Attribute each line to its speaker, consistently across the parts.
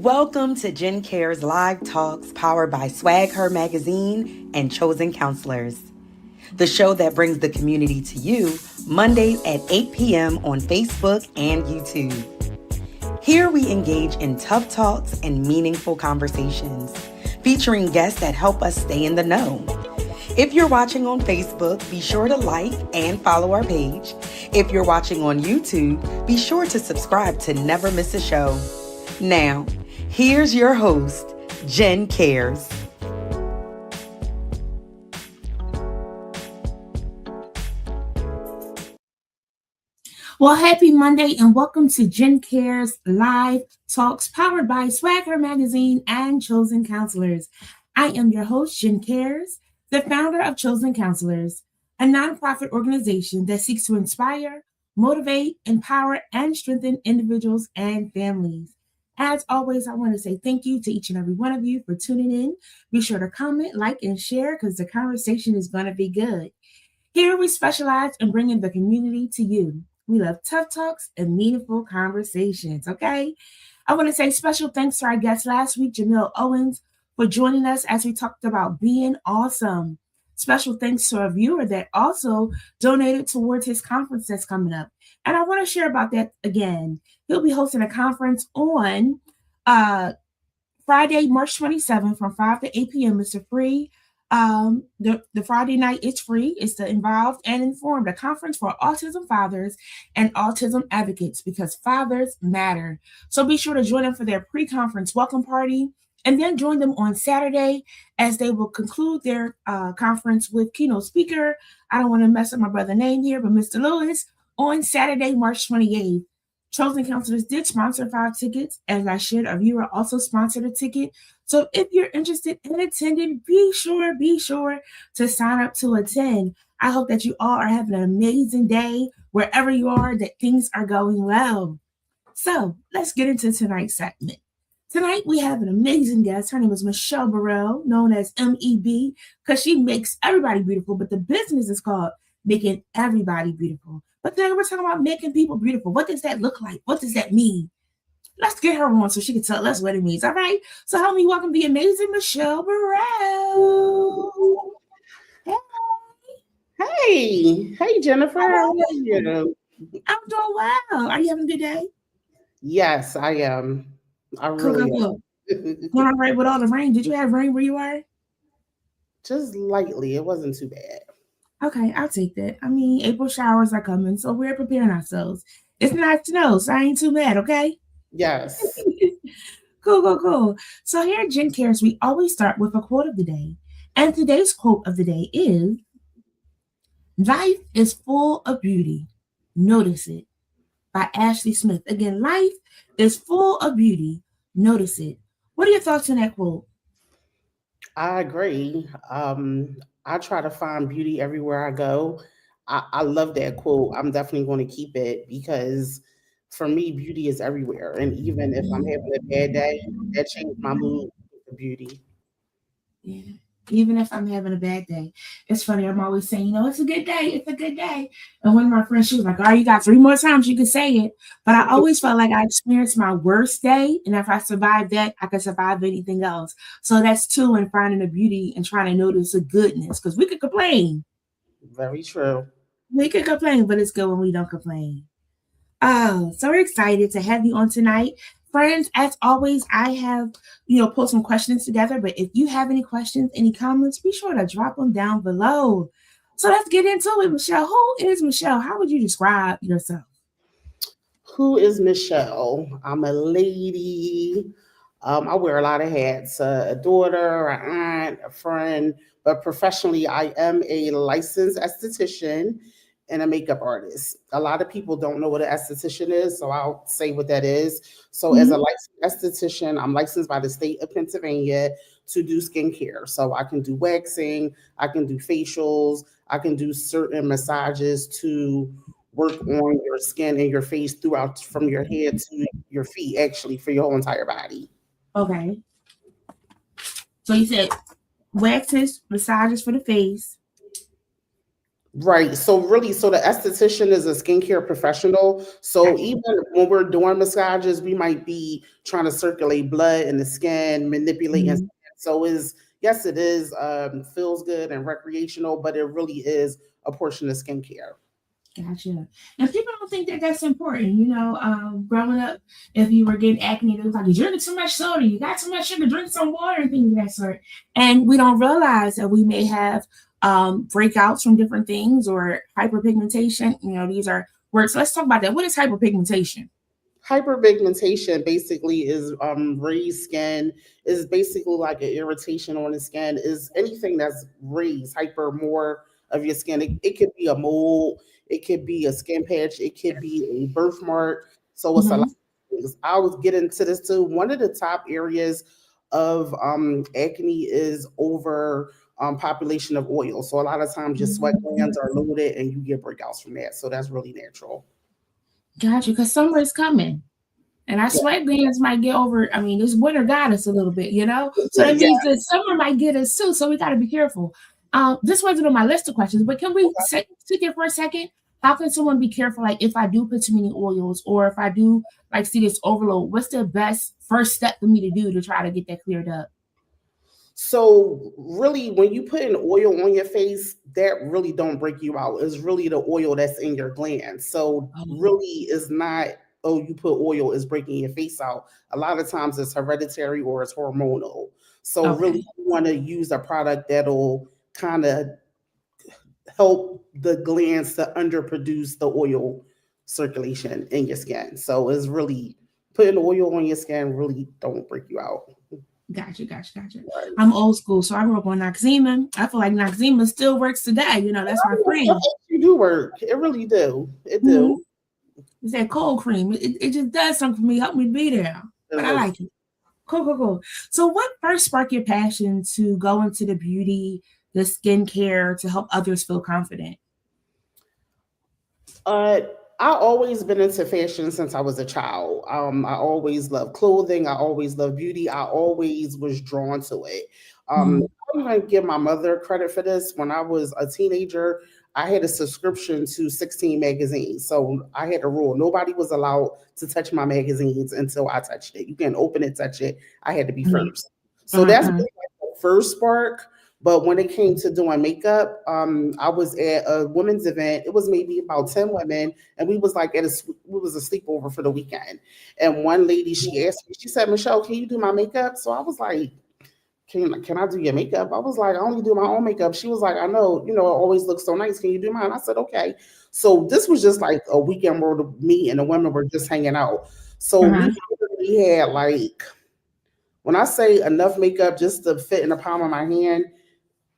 Speaker 1: Welcome to Jen Care's Live Talks powered by Swag Her Magazine and Chosen Counselors, the show that brings the community to you Mondays at 8 p.m. on Facebook and YouTube. Here we engage in tough talks and meaningful conversations, featuring guests that help us stay in the know. If you're watching on Facebook, be sure to like and follow our page. If you're watching on YouTube, be sure to subscribe to never miss a show. Now, here's your host, Jen Cares.
Speaker 2: Well, happy Monday and welcome to Jen Cares Live Talks powered by Swag Her Magazine and Chosen Counselors. I am your host, Jen Cares, the founder of Chosen Counselors, a nonprofit organization that seeks to inspire, motivate, empower, and strengthen individuals and families. As always, I want to say thank you to each and every one of you for tuning in. Be sure to comment, like, and share because the conversation is going to be good. Here we specialize in bringing the community to you. We love tough talks and meaningful conversations, okay? I want to say special thanks to our guest last week, Jamil Owens, for joining us as we talked about being awesome. Special thanks to our viewer that also donated towards his conference that's coming up. And I want to share about that again. He'll be hosting a conference on Friday, March 27th from 5 to 8 p.m. It's free. The Friday night is free. It's the Involved and Informed, a conference for autism fathers and autism advocates because fathers matter. So be sure to join them for their pre-conference welcome party and then join them on Saturday as they will conclude their conference with keynote speaker. I don't want to mess up my brother's name here, but Mr. Lewis on Saturday, March 28th. Chosen Counselors did sponsor 5 tickets, as I should. A viewer also sponsored a ticket. So if you're interested in attending, be sure to sign up to attend. I hope that you all are having an amazing day wherever you are, that things are going well. So let's get into tonight's segment. Tonight we have an amazing guest. Her name is Michele Burrell, known as MEB, because she makes everybody beautiful, but the business is called Making Everybody Beautiful. But today we're talking about making people beautiful. What does that look like? What does that mean? Let's get her on so she can tell us what it means. All right. So help me welcome the amazing Michele Burrell.
Speaker 3: Hey. Hey, Jennifer. How are you?
Speaker 2: I'm doing well. Are you having a good day?
Speaker 3: Yes, I am. I really
Speaker 2: am. Going all right with all the rain. Did you have rain where you are?
Speaker 3: Just lightly. It wasn't too bad.
Speaker 2: Okay, I'll take that. I mean, April showers are coming, so we're preparing ourselves. It's nice to know, so I ain't too mad, okay?
Speaker 3: Yes.
Speaker 2: Cool. So here at Jen Cares, we always start with a quote of the day. And today's quote of the day is, "Life is full of beauty. Notice it." By Ashley Smith. Again, life is full of beauty. Notice it. What are your thoughts on that quote?
Speaker 3: I agree. I try to find beauty everywhere I go. I love that quote. I'm definitely going to keep it because for me, beauty is everywhere. And even if I'm having a bad day, that changed my mood to beauty.
Speaker 2: Yeah. Even if I'm having a bad day. It's funny, I'm always saying, it's a good day. It's a good day. And one of my friends, she was like, all right, you got 3 more times you can say it. But I always felt like I experienced my worst day. And if I survived that, I could survive anything else. So that's 2 in finding the beauty and trying to notice the goodness. Because we could complain.
Speaker 3: Very true.
Speaker 2: We could complain, but it's good when we don't complain. Oh, so we're excited to have you on tonight. Friends, as always, I have, pulled some questions together, but if you have any questions, any comments, be sure to drop them down below. So let's get into it, Michele. Who is Michele? How would you describe yourself?
Speaker 3: Who is Michele? I'm a lady. I wear a lot of hats, a daughter, an aunt, a friend, but professionally, I am a licensed esthetician and a makeup artist. A lot of people don't know what an esthetician is, so I'll say what that is. So as a licensed esthetician, I'm licensed by the state of Pennsylvania to do skincare. So I can do waxing, I can do facials, I can do certain massages to work on your skin and your face throughout from your head to your feet, actually, for your whole entire body.
Speaker 2: Okay. So you said waxes, massages for the face.
Speaker 3: Right. So really, so the esthetician is a skincare professional. So
Speaker 2: Gotcha.
Speaker 3: even when we're doing massages, we might be trying to circulate blood in the skin, manipulating.
Speaker 2: Mhm.
Speaker 3: So is yes, it is feels good and recreational, but it really is a portion of skincare.
Speaker 2: Gotcha. And people don't think that that's important. Growing up, if you were getting acne, it was like, you're drinking too much soda, you got too much sugar, drink some water, and things of that sort. And we don't realize that we may have breakouts from different things or hyperpigmentation. These are words. So let's talk about that. What is hyperpigmentation?
Speaker 3: Hyperpigmentation basically is raised skin, is basically like an irritation on the skin, is anything that's raised, hyper more of your skin. It could be a mole, it could be a skin patch, it could be a birthmark. So it's a lot
Speaker 2: Hmm.
Speaker 3: of things. I was getting into this too. One of the top areas of acne is over population of oil. So a lot of times your sweat glands are loaded and you get breakouts from that. So that's really natural.
Speaker 2: Gotcha. Because summer is coming. And our sweat glands might get over. I mean, this winter got us a little bit. So that
Speaker 3: Yeah.
Speaker 2: means that summer might get us too. So we got to be careful. This wasn't on my list of questions, but can we sit there for a second? How can someone be careful? Like if I do put too many oils, or if I do like see this overload, what's the best first step for me to do to try to get that cleared up?
Speaker 3: So really, when you put an oil on your face, that really don't break you out. It's really the oil that's in your glands. So
Speaker 2: Oh,
Speaker 3: really, is not, oh, you put oil is breaking your face out. A lot of times it's hereditary or it's hormonal. So really,
Speaker 2: okay.
Speaker 3: you want to use a product that'll kind of help the glands to underproduce the oil circulation in your skin. So it's really putting oil on your skin really don't break you out.
Speaker 2: Gotcha.
Speaker 3: Right.
Speaker 2: I'm old school, so I grew up on Noxzema. I feel like Noxzema still works today. That's my friend.
Speaker 3: You do work. It really do. It
Speaker 2: Mhm.
Speaker 3: do.
Speaker 2: It's that cold cream. It just does something for me, help me be there. But
Speaker 3: It
Speaker 2: I
Speaker 3: works.
Speaker 2: like it. Cool. So what first sparked your passion to go into the beauty, the skincare to help others feel confident?
Speaker 3: Uh, I always been into fashion since I was a child. I always loved clothing. I always loved beauty. I always was drawn to it.
Speaker 2: Mhm.
Speaker 3: I'm gonna give my mother credit for this. When I was a teenager, I had a subscription to 16 magazines. So I had a rule: nobody was allowed to touch my magazines until I touched it. You can open it, touch it. I had to be
Speaker 2: Mhm.
Speaker 3: first. So that's
Speaker 2: Uh-huh.
Speaker 3: really like the first spark. But when it came to doing makeup, I was at a women's event. It was maybe about 10 women, and we was like we was a sleepover for the weekend. And one lady, she asked me, she said, "Michelle, can you do my makeup?" So I was like, can I do your makeup? I was like, I only do my own makeup. She was like, I know, it always looks so nice. Can you do mine? I said, okay. So this was just like a weekend where me and the women were just hanging out. So we
Speaker 2: Uh-huh.
Speaker 3: probably had like, when I say enough makeup just to fit in the palm of my hand,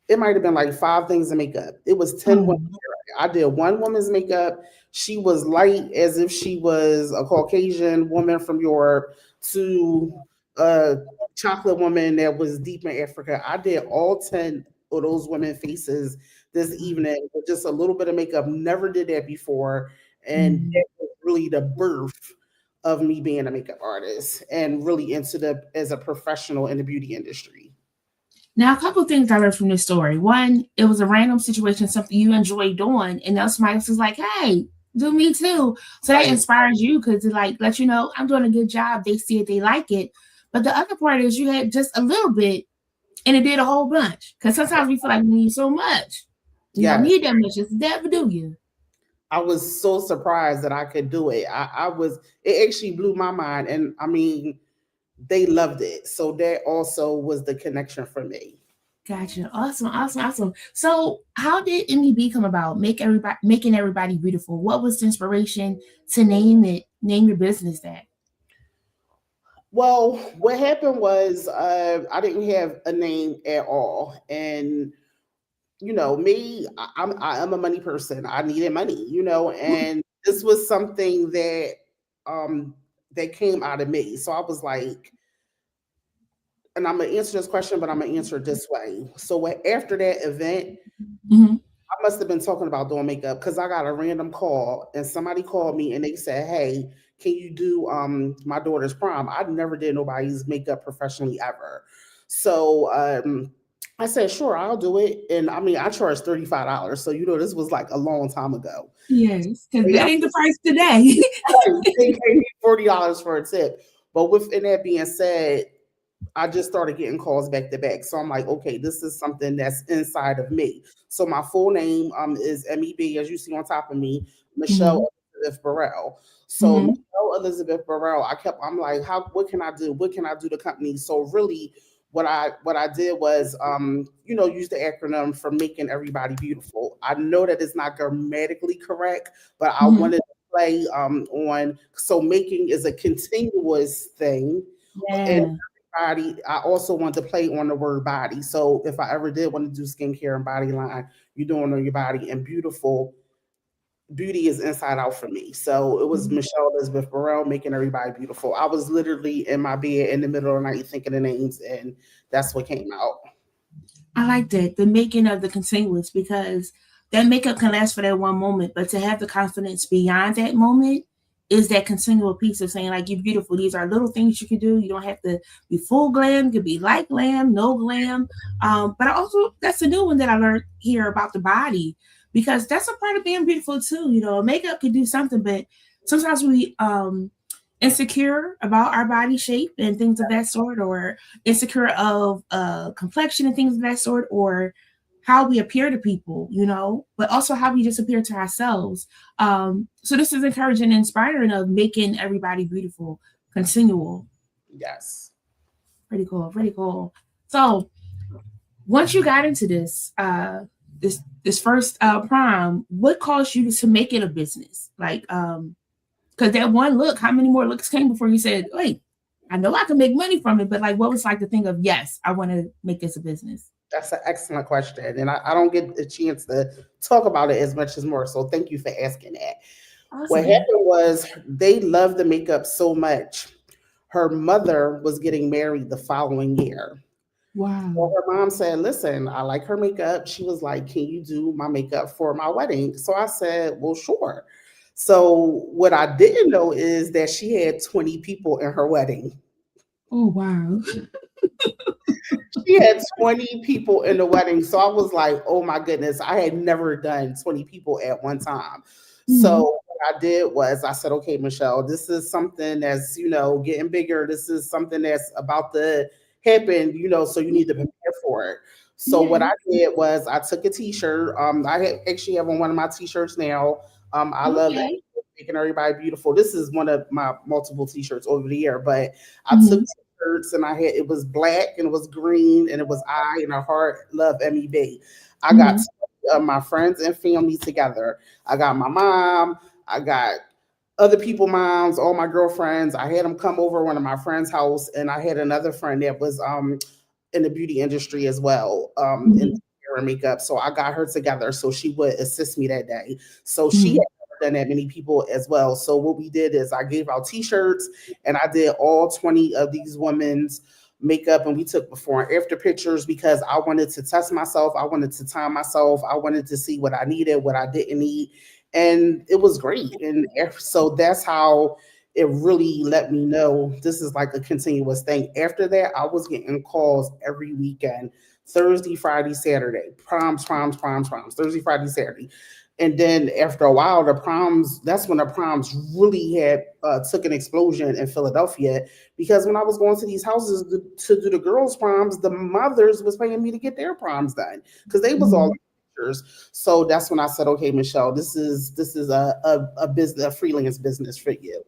Speaker 3: it might have been like five things of makeup. It was 10 women.
Speaker 2: Oh.
Speaker 3: I did one woman's makeup. She was light as if she was a Caucasian woman from Europe to a chocolate woman that was deep in Africa. I did all 10 of those women faces this evening with just a little bit of makeup. Never did that before. And
Speaker 2: Mhm.
Speaker 3: that was really the birth of me being a makeup artist and really into the as a professional in the beauty industry.
Speaker 2: Now, a couple of things I learned from this story. One, it was a random situation, something you enjoy doing, and now somebody else is like, "Hey, do me too." So that
Speaker 3: Right.
Speaker 2: inspires you because it like lets you know I'm doing a good job. They see it, they like it. But the other part is you had just a little bit, and it did a whole bunch. Because sometimes we feel like we need so much. You don't
Speaker 3: Yes.
Speaker 2: need that much. It's never do you.
Speaker 3: I was so surprised that I could do it. It actually blew my mind. And I mean, they loved it. So that also was the connection for me.
Speaker 2: Gotcha. Awesome. So, how did MEB come about? Making everybody beautiful. What was the inspiration to name it? Name your business that.
Speaker 3: Well, what happened was I didn't have a name at all. And, me, I'm a money person. I needed money, and this was something um, that came out of me. So I was like, and I'm gonna answer this question, but I'm gonna answer it this way. So after that event,
Speaker 2: Mhm.
Speaker 3: I must have been talking about doing makeup because I got a random call and somebody called me and they said, "Hey, can you do my daughter's prom?" I never did nobody's makeup professionally ever. So I said, sure, I'll do it. And I mean, I charged $35. So, this was like a long time ago.
Speaker 2: Yes, because
Speaker 3: Yeah,
Speaker 2: that ain't the price today.
Speaker 3: they paid me $40 for a tip. But within that being said, I just started getting calls back to back. So I'm like, okay, this is something that's inside of me. So my full name is MEB, as you see on top of me,
Speaker 2: Hmm.
Speaker 3: Michelle Elizabeth Burrell. So
Speaker 2: Hmm.
Speaker 3: Michelle Elizabeth Burrell, I'm like, what can I do? What can I do to company? So really what I did was use the acronym for making everybody beautiful. I know that it's not grammatically correct, but I
Speaker 2: Hmm.
Speaker 3: wanted to play on, so making is a continuous thing. And
Speaker 2: Yeah.
Speaker 3: body, I also want to play on the word body. So if I ever did want to do skincare and body line, you're doing on your body, and beauty is inside out for me. So it was Michelle Elizabeth Burrell, making everybody beautiful. I was literally in my bed in the middle of the night thinking of names, and that's what came out.
Speaker 2: I like that, the making of the continuous, because that makeup can last for that one moment, but to have the confidence beyond that moment is that continual piece of saying, like, you're beautiful. These are little things you can do. You don't have to be full glam. You could be light glam, no glam. But I also, that's a new one that I learned here about the body, because that's a part of being beautiful too. Makeup can do something, but sometimes we insecure about our body shape and things of that sort, or insecure of complexion and things of that sort, or how we appear to people, but also how we just appear to ourselves. So this is encouraging and inspiring of making everybody beautiful, continual.
Speaker 3: Yes.
Speaker 2: Pretty cool, pretty cool. So once you got into this first prom, what caused you to make it a business? Like, because that one look, how many more looks came before you said, wait, I know I can make money from it, but like, what was like the thing of, yes, I want to make this a business?
Speaker 3: That's an excellent question. And I don't get a chance to talk about it as much as more. So thank you for asking that. What
Speaker 2: Awesome.
Speaker 3: happened was they loved the makeup so much. Her mother was getting married the following year. Well,
Speaker 2: Wow.
Speaker 3: her mom said, listen, I like her makeup. She was like, can you do my makeup for my wedding? So I said, well, sure. So what I didn't know is that she had 20 people in her wedding.
Speaker 2: Oh, wow.
Speaker 3: She had 20 people in the wedding. So I was like, oh my goodness, I had never done 20 people at one time.
Speaker 2: Hmm.
Speaker 3: So what I did was I said, okay, Michelle, this is something that's, getting bigger. This is something that's about to happen, so you need to prepare for it. So what I
Speaker 2: Yes.
Speaker 3: did was I took a t-shirt. Actually have on one of my t-shirts now. I love
Speaker 2: Okay.
Speaker 3: making everybody beautiful. This is one of my multiple t-shirts over the year, but I took
Speaker 2: Hmm.
Speaker 3: shirts and it was black and it was green and it was I and a heart love MEB. I got
Speaker 2: Hmm.
Speaker 3: my friends and family together. I got my mom. I got other people moms, all my girlfriends. I had them come over one of my friends' house, and I had another friend that was in the beauty industry as well, in
Speaker 2: Hmm.
Speaker 3: hair and makeup. So I got her together so she would assist me that day. So she had
Speaker 2: Hmm.
Speaker 3: never done that many people as well. So what we did is I gave out t-shirts and I did all 20 of these women's makeup, and we took before and after pictures because I wanted to test myself. I wanted to time myself. I wanted to see what I needed, what I didn't need. And it was great. And so that's how it really let me know this is like a continuous thing. After that, I was getting calls every weekend, Thursday, Friday, Saturday, proms, Thursday, Friday, Saturday. And then after a while, that's when the proms really had took an explosion in Philadelphia. Because when I was going to these houses to do the girls' proms, the mothers was paying me to get their proms done because they was all
Speaker 2: Hmm.
Speaker 3: pictures. So that's when I said, okay, Michelle, this is a business, a freelance business for you.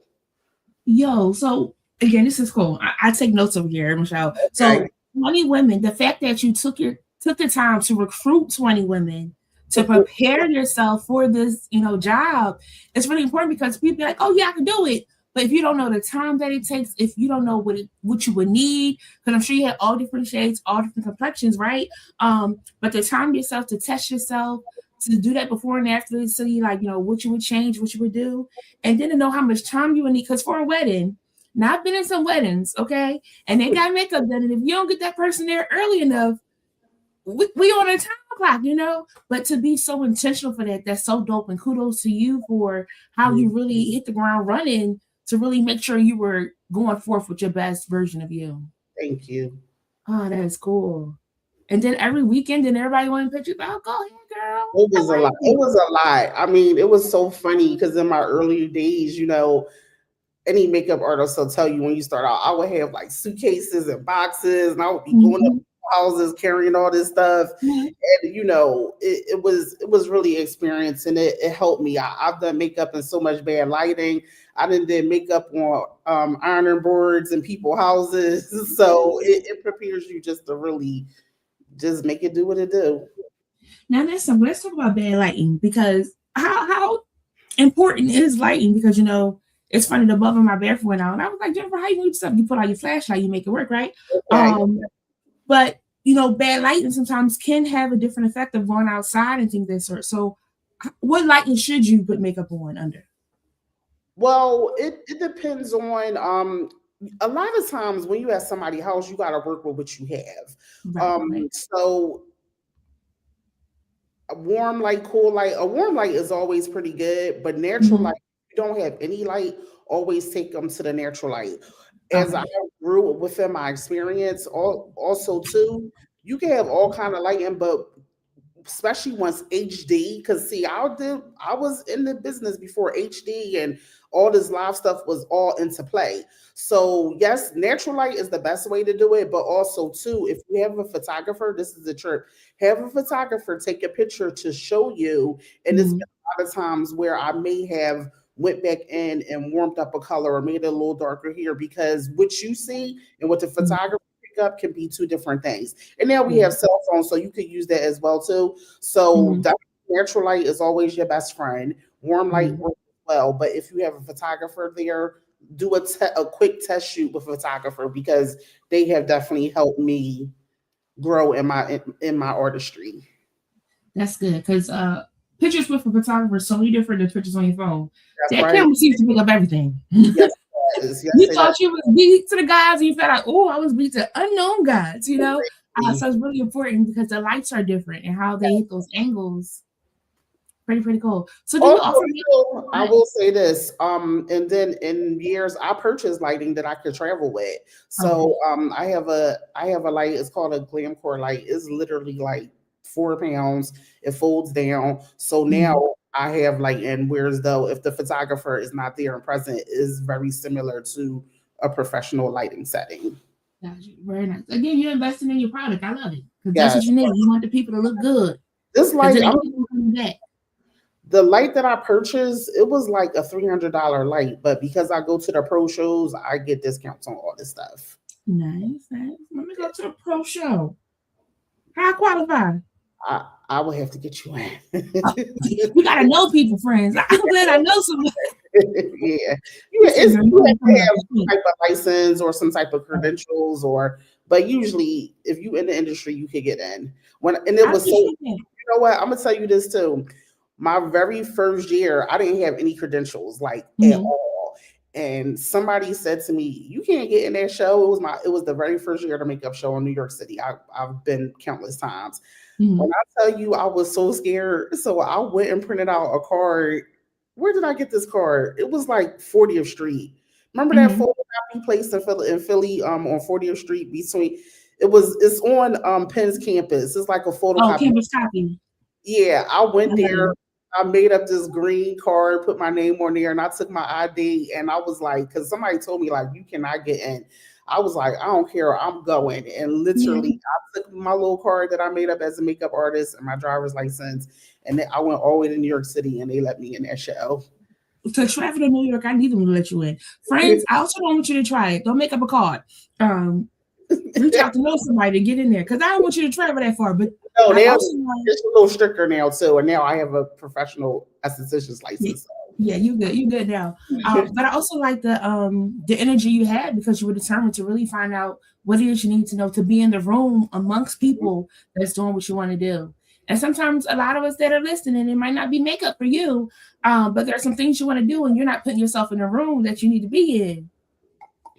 Speaker 2: Yo, so again, this is cool. I take notes over here, Michelle.
Speaker 3: Okay.
Speaker 2: So 20 women, the fact that you took the time to recruit 20 women to prepare yourself for this, job, it's really important, because people be like, oh yeah, I can do it. But if you don't know the time that it takes, if you don't know what you would need, because I'm sure you had all different shades, all different complexions, right? But the time yourself to test yourself, to do that before and after, to see like, what you would change, what you would do, and then to know how much time you would need. Because for a wedding, now I've been in some weddings, okay, and they got makeup done, and if you don't get that person there early enough, we on a time clock. But to be so intentional for that, that's so dope. And kudos to you for how you really hit the ground running to really make sure you were going forth with your best version of you.
Speaker 3: Thank you.
Speaker 2: Oh, that is cool. And then every weekend, then everybody wanted pictures. Oh, go ahead, girl.
Speaker 3: It
Speaker 2: I
Speaker 3: was a
Speaker 2: like
Speaker 3: lot. It
Speaker 2: it.
Speaker 3: was a lot. I mean, it was so funny because in my earlier days, any makeup artist will tell you when you start out, I would have like suitcases and boxes, and I would be going up
Speaker 2: Mhm.
Speaker 3: houses carrying all this stuff.
Speaker 2: Mhm.
Speaker 3: And it was really experience, and it helped me. I've done makeup in so much bad lighting. I did makeup on ironing boards and people houses, so it prepares you just to really just make it do what it do.
Speaker 2: Now that's something. Let's talk about bad lighting because how important is lighting? Because it's funny. The bulb in my bathroom went out, and I was like, Jennifer, how you do stuff? You put out your flashlight, you make it work, right?
Speaker 3: Okay.
Speaker 2: But bad lighting sometimes can have a different effect of going outside and things of that sort. So, what lighting should you put makeup on under?
Speaker 3: Well, it depends on a lot of times when you at somebody's house, you gotta work with what you have.
Speaker 2: Right, right.
Speaker 3: So a warm light, cool light, a warm light is always pretty good, but natural
Speaker 2: Hmm.
Speaker 3: light, if you don't have any light, always take them to the natural light. As I
Speaker 2: Okay.
Speaker 3: grew within my experience, also too, you can have all kind of lighting, but especially once HD. Because see, I was in the business before HD and all this live stuff was all into play. So yes, natural light is the best way to do it, but also too, if you have a photographer, this is a trick. Have a photographer take a picture to show you, and it's
Speaker 2: Mhm.
Speaker 3: been a lot of times where I may have went back in and warmed up a color or made it a little darker here because what you see and what the
Speaker 2: Mhm.
Speaker 3: photographer pick up can be two different things. And now we
Speaker 2: Yeah.
Speaker 3: have cell phones, so you could use that as well too. So
Speaker 2: Mhm.
Speaker 3: that natural light is always your best friend. Warm light
Speaker 2: Mhm.
Speaker 3: works as well, but if you have a photographer there, do a quick test shoot with a photographer because they have definitely helped me grow in my artistry.
Speaker 2: That's good because pictures with a photographer is so many different than pictures on your phone.
Speaker 3: That's
Speaker 2: That
Speaker 3: right.
Speaker 2: camera seems to pick up everything.
Speaker 3: Yes, it is. Yes,
Speaker 2: You
Speaker 3: it
Speaker 2: thought you was beat to the guys, and you felt like, oh, I was beat to unknown guys. So
Speaker 3: is.
Speaker 2: it's really important because the lights are different and how they hit those angles. Pretty cool. So do you
Speaker 3: Also,
Speaker 2: also make?
Speaker 3: too, I will say this. And then in years, I purchased lighting that I could travel with.
Speaker 2: Okay.
Speaker 3: So, I have a light. It's called a Glamcore light. It's literally like 4 pounds. It folds down. So now
Speaker 2: Mhm.
Speaker 3: I have light. And whereas though, if the photographer is not there and present, is very similar to a professional lighting setting.
Speaker 2: Got you. Very nice. Again, you're investing in your product. I love it because that's
Speaker 3: Yeah,
Speaker 2: what you need. You want the people to look good
Speaker 3: this
Speaker 2: because
Speaker 3: light.
Speaker 2: then they keep on coming back.
Speaker 3: The light that I purchased, it was like a $300 light, but because I go to the pro shows, I get discounts on all this stuff.
Speaker 2: Nice, nice. Let me go to the pro show. How I qualify?
Speaker 3: I will have to get you
Speaker 2: Oh,
Speaker 3: in.
Speaker 2: we gotta know people, friends. I'm glad I know someone.
Speaker 3: Yeah,
Speaker 2: She said,
Speaker 3: it's
Speaker 2: "Girl, you
Speaker 3: you
Speaker 2: ain't
Speaker 3: have
Speaker 2: coming
Speaker 3: to
Speaker 2: up
Speaker 3: have
Speaker 2: to
Speaker 3: some
Speaker 2: speak."
Speaker 3: type of license or some type of credentials, but usually if you in the industry, you could get in. And it
Speaker 2: I
Speaker 3: was so.
Speaker 2: appreciate that.
Speaker 3: You know what? I'm gonna tell you this too. My very first year, I didn't have any credentials like at
Speaker 2: Mhm.
Speaker 3: all. And somebody said to me, "You can't get in that show." It was the very first year of the makeup show in New York City. I've been countless times. When
Speaker 2: Mhm.
Speaker 3: I tell you I was so scared, so I went and printed out a card. Where did I get this card? It was like 40th Street. Remember that
Speaker 2: Mhm.
Speaker 3: photocopy place in Philly, on 40th Street between it's on Penn's campus. It's like a
Speaker 2: Oh,
Speaker 3: photocopy.
Speaker 2: campus copy.
Speaker 3: Yeah, I went
Speaker 2: I love
Speaker 3: there.
Speaker 2: it.
Speaker 3: I made up this green card, put my name on there, and I took my ID. And I was like, because somebody told me like you cannot get in. I was like, I don't care, I'm going. And
Speaker 2: Yeah.
Speaker 3: literally, I took my little card that I made up as a makeup artist and my driver's license, and then I went all the way to New York City, and they let me in that show.
Speaker 2: To travel to New York, I need them to let you in. Friends, I also don't want you to try it. Don't make up a card. Um, Reach out to know somebody to get in there because I don't want you to travel that far. But
Speaker 3: No,
Speaker 2: I
Speaker 3: now
Speaker 2: also want,
Speaker 3: it's a little stricter now too, and now I have a professional esthetician's
Speaker 2: yeah,
Speaker 3: license.
Speaker 2: yeah, you good now. But I also like the energy you had because you were determined to really find out what it is you need to know to be in the room amongst people that's doing what you want to do. And sometimes a lot of us that are listening, it might not be makeup for you, but there's some things you want to do and you're not putting yourself in the room that you need to be in.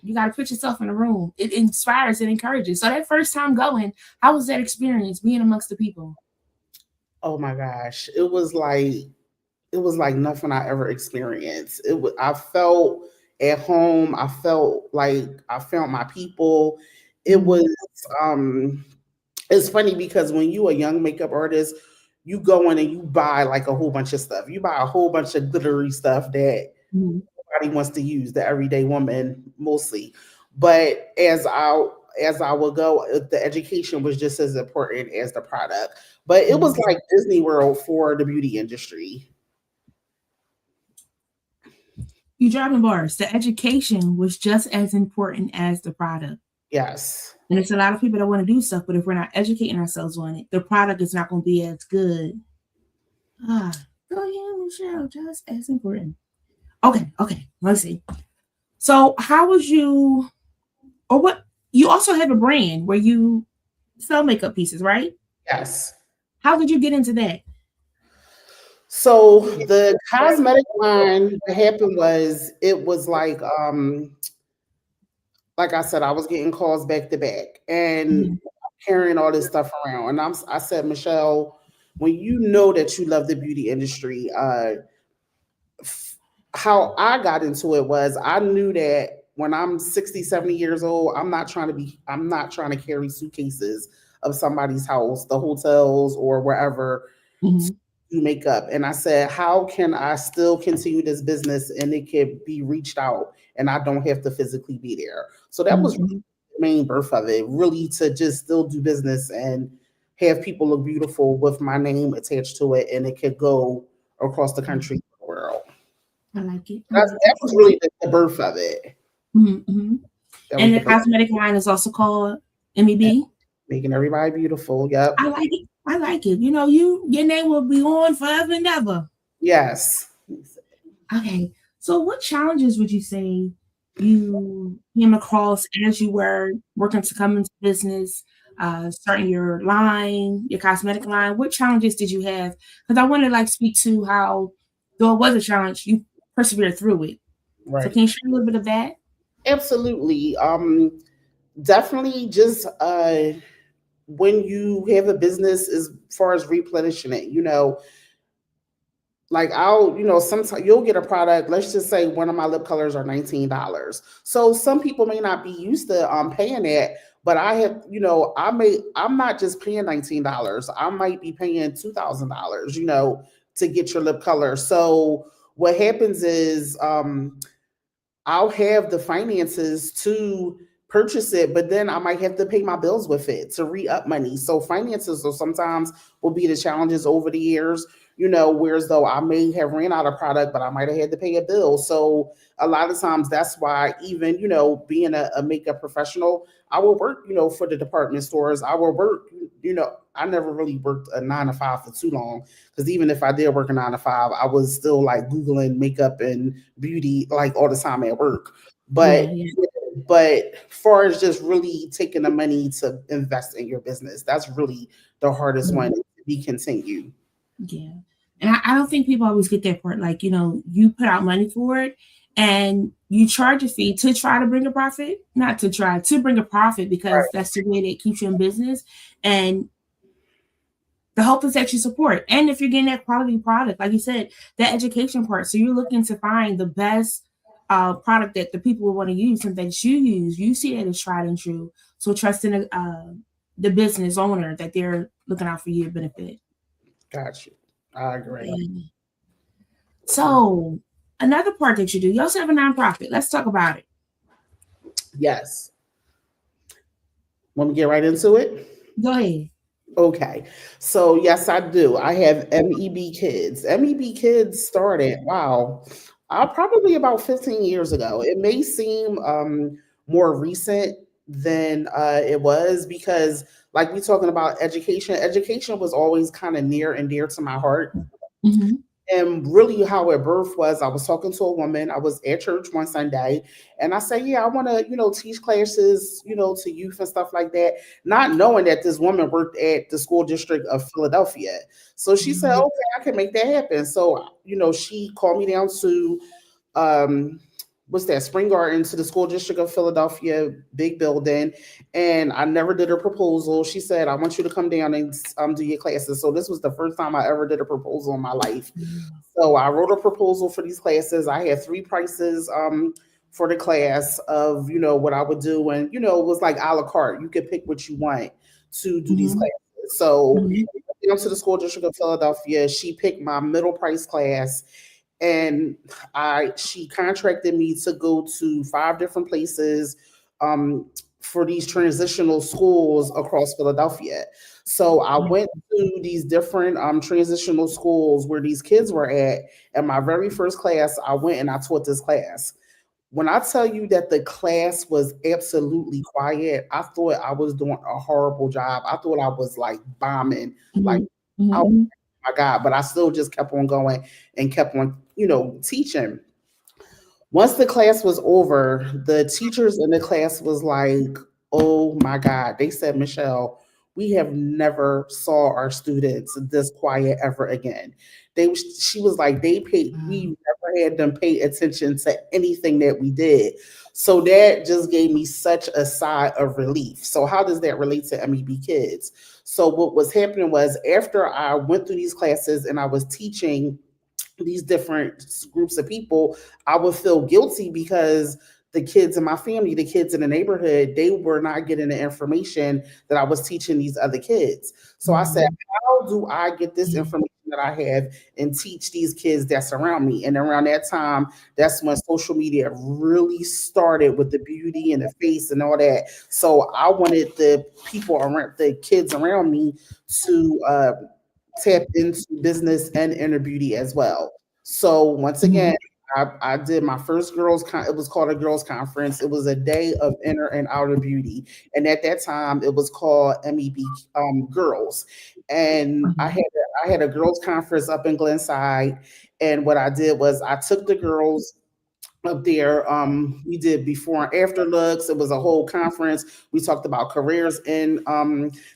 Speaker 2: You got to put yourself in the room. It inspires and encourages. So that first time going, how was that experience being amongst the people?
Speaker 3: Oh my gosh, it was like nothing I ever experienced. I felt at home. I felt like I found my people. It was
Speaker 2: Mhm.
Speaker 3: um it's funny because when you a young makeup artist, you go in and you buy like a whole bunch of stuff. You buy a whole bunch of glittery stuff that
Speaker 2: Mhm.
Speaker 3: nobody wants to use, the everyday woman mostly. But as I will go, the education was just as important as the product. But it was like Disney World for the beauty industry.
Speaker 2: You dropping bars. The education was just as important as the product.
Speaker 3: Yes.
Speaker 2: And it's a lot of people that want to do stuff, but if we're not educating ourselves on it, the product is not going to be as good. Ah, go ahead, Michelle. Just as important. Okay. Let's see. So, how was you, or what? You also have a brand where you sell makeup pieces, right?
Speaker 3: Yes.
Speaker 2: How did you get into that?
Speaker 3: So the cosmetic line, what happened was it was like I said, I was getting calls back to back and
Speaker 2: Mhm.
Speaker 3: carrying all this stuff around. And I said, Michelle, when you know that you love the beauty industry, how I got into it was I knew that when I'm 60, 70 years old, I'm not trying to carry suitcases of somebody's house, the hotels or wherever to
Speaker 2: Mhm.
Speaker 3: do makeup. And I said, how can I still continue this business and it can be reached out and I don't have to physically be there? So that was really
Speaker 2: Mhm.
Speaker 3: the main birth of it, really to just still do business and have people look beautiful with my name attached to it and it could go across the country, the world.
Speaker 2: I like it. I
Speaker 3: That's
Speaker 2: like
Speaker 3: that
Speaker 2: it.
Speaker 3: was really the birth of it.
Speaker 2: Mhm.
Speaker 3: That was
Speaker 2: And
Speaker 3: the
Speaker 2: the
Speaker 3: birth.
Speaker 2: cosmetic line is also called MEB.
Speaker 3: Making everybody beautiful. Yep.
Speaker 2: I like it. I like it. You know, your name will be on forever and ever.
Speaker 3: Yes.
Speaker 2: Okay. So what challenges would you say you came across as you were working to come into business, starting your line, your cosmetic line? What challenges did you have? Because I want to like speak to how, though it was a challenge, you persevered through it. So
Speaker 3: Right.
Speaker 2: can you share a little bit of that?
Speaker 3: Absolutely. Definitely just when you have a business as far as replenishing it, like sometimes you'll get a product, let's just say one of my lip colors are $19. So some people may not be used to paying that, but I have, I'm not just paying $19. I might be paying $2,000, to get your lip color. So what happens is I'll have the finances to purchase it, but then I might have to pay my bills with it to re-up money. So finances will sometimes will be the challenges over the years, whereas though I may have ran out of product, but I might have had to pay a bill. So a lot of times that's why even, being a makeup professional, I will work, for the department stores. I will work, I never really worked a 9 to 5 for too long because even if I did work a 9 to 5, I was still like Googling makeup and beauty like all the time at work.
Speaker 2: Yeah,
Speaker 3: But
Speaker 2: yeah,
Speaker 3: but far as just really taking the money to invest in your business, that's really the hardest
Speaker 2: yeah.
Speaker 3: one to be continued.
Speaker 2: Yeah. And I don't think people always get that part. Like, you know, you put out money for it and you charge a fee to try to bring a profit, not to try to bring a profit because
Speaker 3: Right.
Speaker 2: that's the way that keeps you in business. And the hope is that you support. And if you're getting that quality product, like you said, that education part. So you're looking to find the best product that the people will want to use and that you use. You see that it's tried and true. So trusting the business owner that they're looking out for your benefit.
Speaker 3: Got you. I agree.
Speaker 2: Yeah. So another part that you do, you also have a nonprofit. Let's talk about it.
Speaker 3: Yes. Want me to get right into it?
Speaker 2: Go ahead.
Speaker 3: Okay. So yes, I do. I have MEB Kids. MEB Kids started, wow, probably about 15 years ago. It may seem more recent than it was because like we talking about education, education was always kind of near and dear to my heart.
Speaker 2: Hmm.
Speaker 3: And really, how it birthed was I was talking to a woman. I was at church one Sunday, and I said, "Yeah, I want to, teach classes, to youth and stuff like that." Not knowing that this woman worked at the school district of Philadelphia, so she said, "Okay, I can make that happen." So, she called me down to um what's that, Spring Garden, to the school district of Philadelphia, big building. And I never did a proposal. She said, I want you to come down and do your classes. So this was the first time I ever did a proposal in my life. So I wrote a proposal for these classes. I had three prices for the class of, what I would do. And, it was like a la carte. You could pick what you want to do these classes. So I went to the school district of Philadelphia. She picked my middle price class, and she contracted me to go to 5 different places for these transitional schools across Philadelphia. So I went to these different transitional schools where these kids were at. And my very first class, I went and I taught this class. When I tell you that the class was absolutely quiet, I thought I was doing a horrible job. I thought I was like bombing, like, oh my God, but I still just kept on going and kept on, teaching. Once the class was over, the teachers in the class was like, oh my God. They said, Michele, we have never saw our students this quiet ever again. She was like, we never had them pay attention to anything that we did. So that just gave me such a sigh of relief. So how does that relate to MEB kids? So what was happening was, after I went through these classes and I was teaching these different groups of people, I would feel guilty because the kids in my family, the kids in the neighborhood, they were not getting the information that I was teaching these other kids. So I said, how do I get this information that I have and teach these kids that surround me? And around that time, that's when social media really started with the beauty and the face and all that. So I wanted the kids around me to tap into business and inner beauty as well. So once again, I did my first it was called a girls conference. It was a day of inner and outer beauty. And at that time it was called MEB Girls. And I had a girls conference up in Glenside. And what I did was I took the girls up there. We did before and after looks. It was a whole conference. We talked about careers in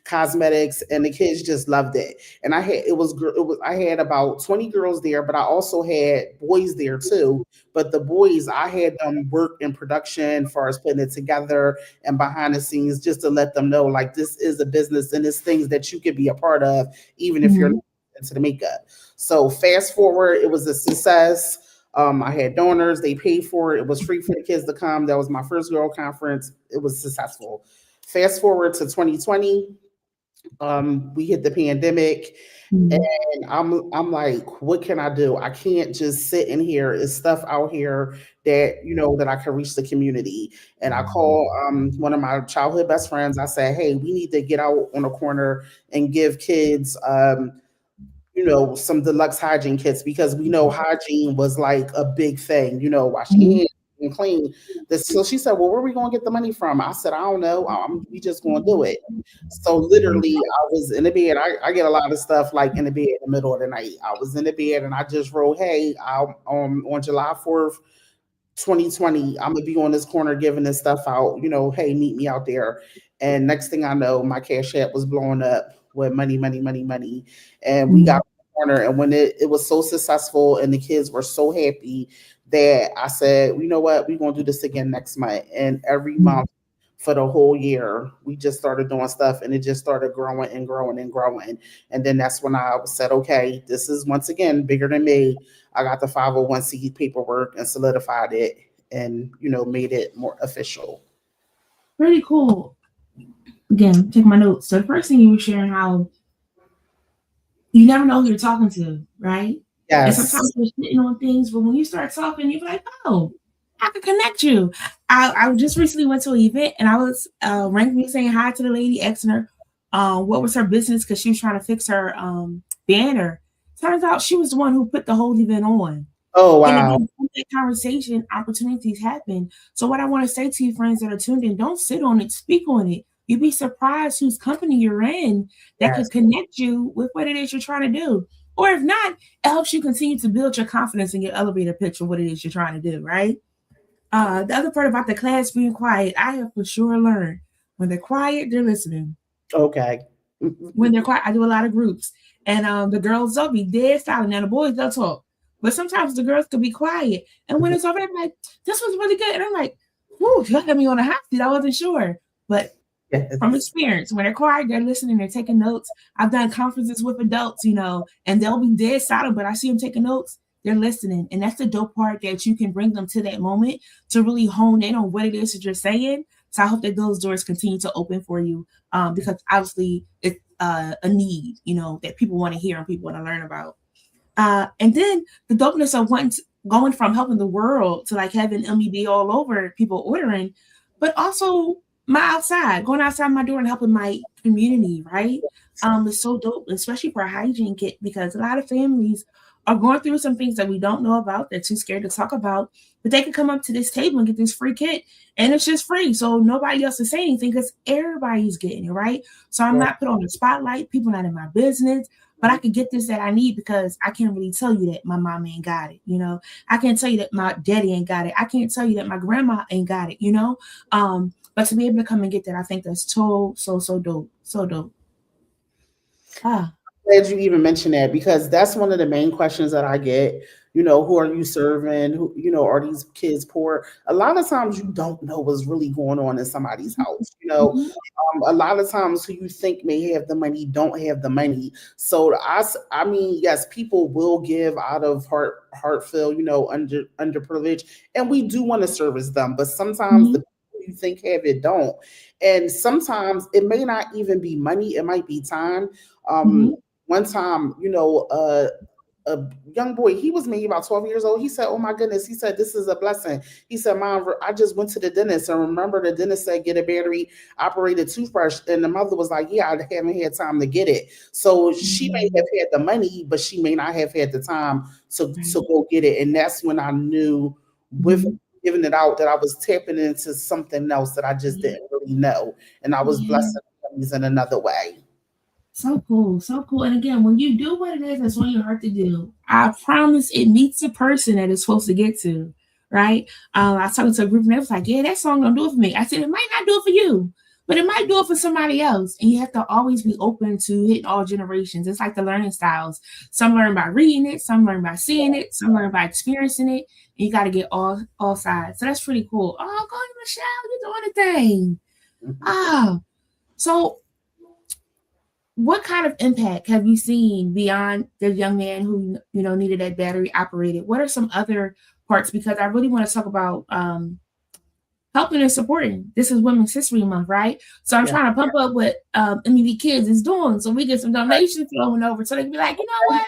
Speaker 3: cosmetics, and the kids just loved it. And I had about 20 girls there, but I also had boys there too. But the boys, I had them work in production as far as putting it together and behind the scenes, just to let them know, like, this is a business and it's things that you could be a part of, even if you're not into the makeup. So fast forward, it was a success. I had donors, they paid for it. It was free for the kids to come. That was my first girl conference. It was successful. Fast forward to 2020, we hit the pandemic, and I'm like, what can I do? I can't just sit in here. It's stuff out here that, that I can reach the community. And I called one of my childhood best friends. I said, hey, we need to get out on a corner and give kids some deluxe hygiene kits, because we know hygiene was like a big thing, washing hands and clean. So she said, well, where are we going to get the money from? I said, I don't know. We just going to do it. So literally I was in the bed. I get a lot of stuff like in the bed in the middle of the night. I was in the bed and I just wrote, hey, on July 4th, 2020, I'm going to be on this corner giving this stuff out, hey, meet me out there. And next thing I know, my Cash App was blowing up with money. And we got corner. And when it was so successful and the kids were so happy, that I said, you know what, we're going to do this again next month. And every month for the whole year, we just started doing stuff, and it just started growing and growing and growing. And then that's when I said, okay, this is once again bigger than me. I got the 501c paperwork and solidified it and, made it more official.
Speaker 2: Pretty cool. Again, take my notes. So the first thing you were sharing, how you never know who you're talking to, right?
Speaker 3: Yes.
Speaker 2: And sometimes you're sitting on things, but when you start talking, you're like, oh, I can connect you. I just recently went to an event, and I was randomly saying hi to the lady, asking her what was her business, because she was trying to fix her banner. Turns out she was the one who put the whole event on.
Speaker 3: Oh, wow.
Speaker 2: And in that conversation, opportunities happen. So what I want to say to you, friends that are tuned in, don't sit on it, speak on it. You'd be surprised whose company you're in that could connect you with what it is you're trying to do. Or if not, it helps you continue to build your confidence in your elevator pitch of what it is you're trying to do, right? The other part about the class being quiet, I have for sure learned when they're quiet, they're listening.
Speaker 3: Okay.
Speaker 2: When they're quiet, I do a lot of groups. And the girls, they'll be dead silent. Now the boys, they'll talk. But sometimes the girls could be quiet. And when it's over, I'm like, this was really good. And I'm like, whoo, you got me on a hot seat. I wasn't sure. But from experience, when they're quiet, they're listening, they're taking notes. I've done conferences with adults, and they'll be dead silent, but I see them taking notes. They're listening. And that's the dope part, that you can bring them to that moment to really hone in on what it is that you're saying. So I hope that those doors continue to open for you, because obviously it's a need, that people want to hear and people want to learn about. And then the dopeness of going from helping the world to like having MEB all over, people ordering, but also going outside my door and helping my community, right? It's so dope, especially for a hygiene kit, because a lot of families are going through some things that we don't know about. They're too scared to talk about, but they can come up to this table and get this free kit, and it's just free. So nobody else is saying anything because everybody's getting it, right? So I'm not put on the spotlight. People not in my business. But I could get this that I need because I can't really tell you that my mom ain't got it, I can't tell you that my daddy ain't got it. I can't tell you that my grandma ain't got it, But to be able to come and get that, I think that's so dope. So dope.
Speaker 3: Glad you even mentioned that, because that's one of the main questions that I get. Who are you serving? Who, are these kids poor? A lot of times you don't know what's really going on in somebody's house. A lot of times who you think may have the money don't have the money. So I mean, yes, people will give out of heartfelt, underprivileged, and we do want to service them. But sometimes the people you think have it don't, and sometimes it may not even be money; it might be time. One time, a young boy, he was maybe about 12 years old. He said, "Oh my goodness," he said, "this is a blessing." He said, "Mom, I just went to the dentist, and remember the dentist said get a battery operated toothbrush." And the mother was like, "Yeah, I haven't had time to get it." So she may have had the money, but she may not have had the time to go get it. And that's when I knew, with giving it out, that I was tapping into something else that I just didn't really know. And I was blessing families in another way.
Speaker 2: So cool. So cool. And again, when you do what it is that's on your heart to do, I promise it meets the person that it's supposed to get to. Right. I was talking to a group and they was like, "Yeah, that song don't do it for me." I said, "It might not do it for you, but it might do it for somebody else." And you have to always be open to hitting all generations. It's like the learning styles. Some learn by reading it, some learn by seeing it, some learn by experiencing it. And you got to get all sides. So that's pretty cool. Oh, go ahead, Michelle, you're doing a thing. So what kind of impact have you seen beyond the young man who needed that battery operated? What are some other parts? Because I really want to talk about helping and supporting. This is Women's History Month, right? So I'm trying to pump up what MEV Kids is doing, so we get some donations flowing over, so they can be like, you know what?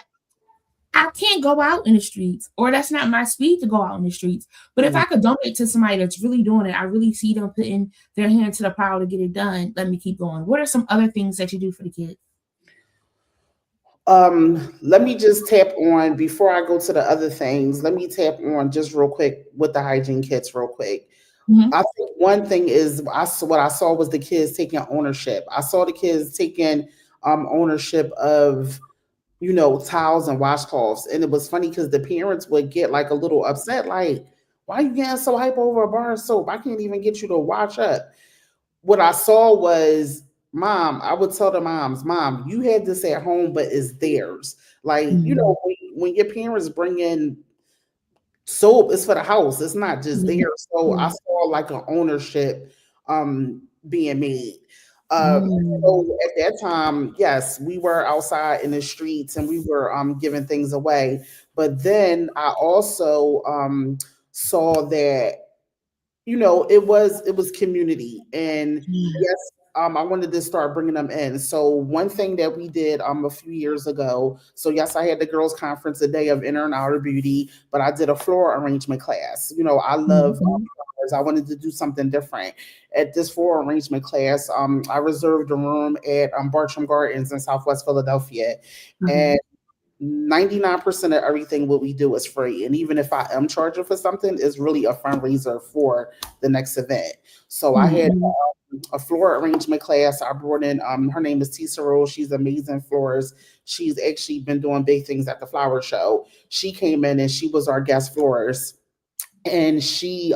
Speaker 2: I can't go out in the streets, or that's not my speed to go out in the streets. But if I could donate to somebody that's really doing it, I really see them putting their hand to the plow to get it done. Let me keep going. What are some other things that you do for the kids?
Speaker 3: Let me just tap on, before I go to the other things, let me tap on just real quick with the hygiene kits real quick. I think one thing is what I saw was the kids taking ownership. I saw the kids taking ownership of towels and washcloths. And it was funny because the parents would get like a little upset, like, "Why are you getting so hype over a bar of soap? I can't even get you to wash up." What I saw was, I would tell the moms, "Mom, you had this at home, but it's theirs." Like, when your parents bring in soap, it's for the house. It's not just theirs. So I saw like an ownership being made. So at that time, yes, we were outside in the streets and we were giving things away. But then I also saw that it was community, and yes, I wanted to start bringing them in. So one thing that we did a few years ago. So yes, I had the girls' conference, a day of inner and outer beauty, but I did a floral arrangement class. I love flowers. I wanted to do something different at this floral arrangement class. I reserved a room at Bartram Gardens in Southwest Philadelphia, and 99% of everything what we do is free. And even if I am charging for something, it's really a fundraiser for the next event. So I had a floral arrangement class. I brought in, her name is Tisa Rose. She's amazing florist. She's actually been doing big things at the flower show. She came in and she was our guest florist. And she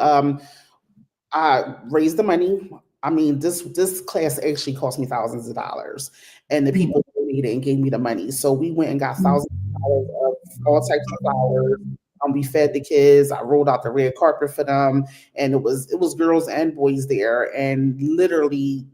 Speaker 3: I raised the money. I mean, this class actually cost me thousands of dollars, and the people donated and gave me the money. So we went and got thousands of dollars of all types of flowers. We fed the kids. I rolled out the red carpet for them, and it was girls and boys there, and literally.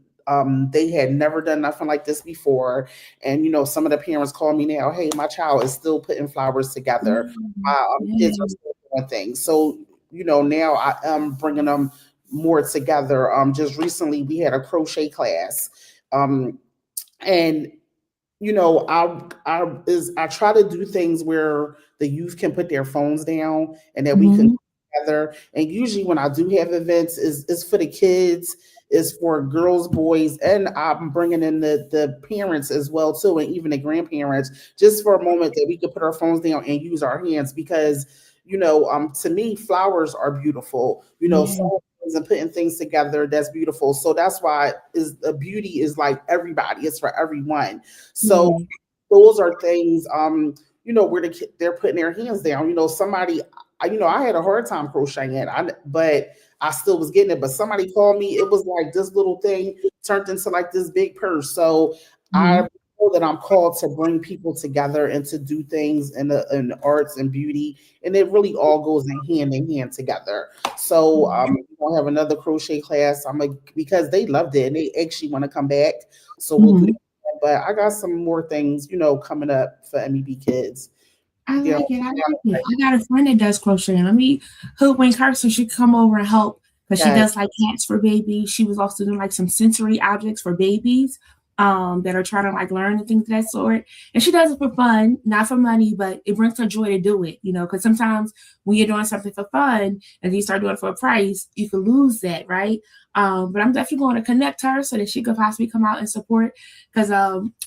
Speaker 3: They had never done nothing like this before. And, some of the parents call me now, "Hey, my child is still putting flowers together. My kids are still doing things." So, now I am bringing them more together. Just recently we had a crochet class. Um, and I try to do things where the youth can put their phones down and that we can
Speaker 2: Mhm.
Speaker 3: come together. And usually when I do have events, is for the kids, is for girls, boys, and I'm bringing in the parents as well too, and even the grandparents, just for a moment that we can put our phones down and use our hands because to me, flowers are beautiful.
Speaker 2: Yeah.
Speaker 3: So and putting things together, that's beautiful. So that's why is the beauty is like everybody, it's for everyone. So
Speaker 2: Yeah.
Speaker 3: those are things where they're putting their hands down. Somebody, I had a hard time crocheting, but I still was getting it. But somebody called me, it was like this little thing turned into like this big purse. So I
Speaker 2: Mhm.
Speaker 3: know that I'm called to bring people together and to do things in the arts and beauty, and it really all goes in hand together. So we're gonna have another crochet class. Because they loved it and they actually want to come back. So we'll do that.
Speaker 2: Mhm.
Speaker 3: But I got some more things, coming up for MEB kids.
Speaker 2: I
Speaker 3: You know,
Speaker 2: like it. I like it. I got a friend that does crocheting. Let me hoodwink her so she can come over and help because she
Speaker 3: yeah.
Speaker 2: does like hats for babies. She was also doing like some sensory objects for babies that are trying to like learn and things of that sort. And she does it for fun, not for money, but it brings her joy to do it, because sometimes when you're doing something for fun and you start doing it for a price, you can lose that, right? But I'm definitely going to connect her so that she could possibly come out and support because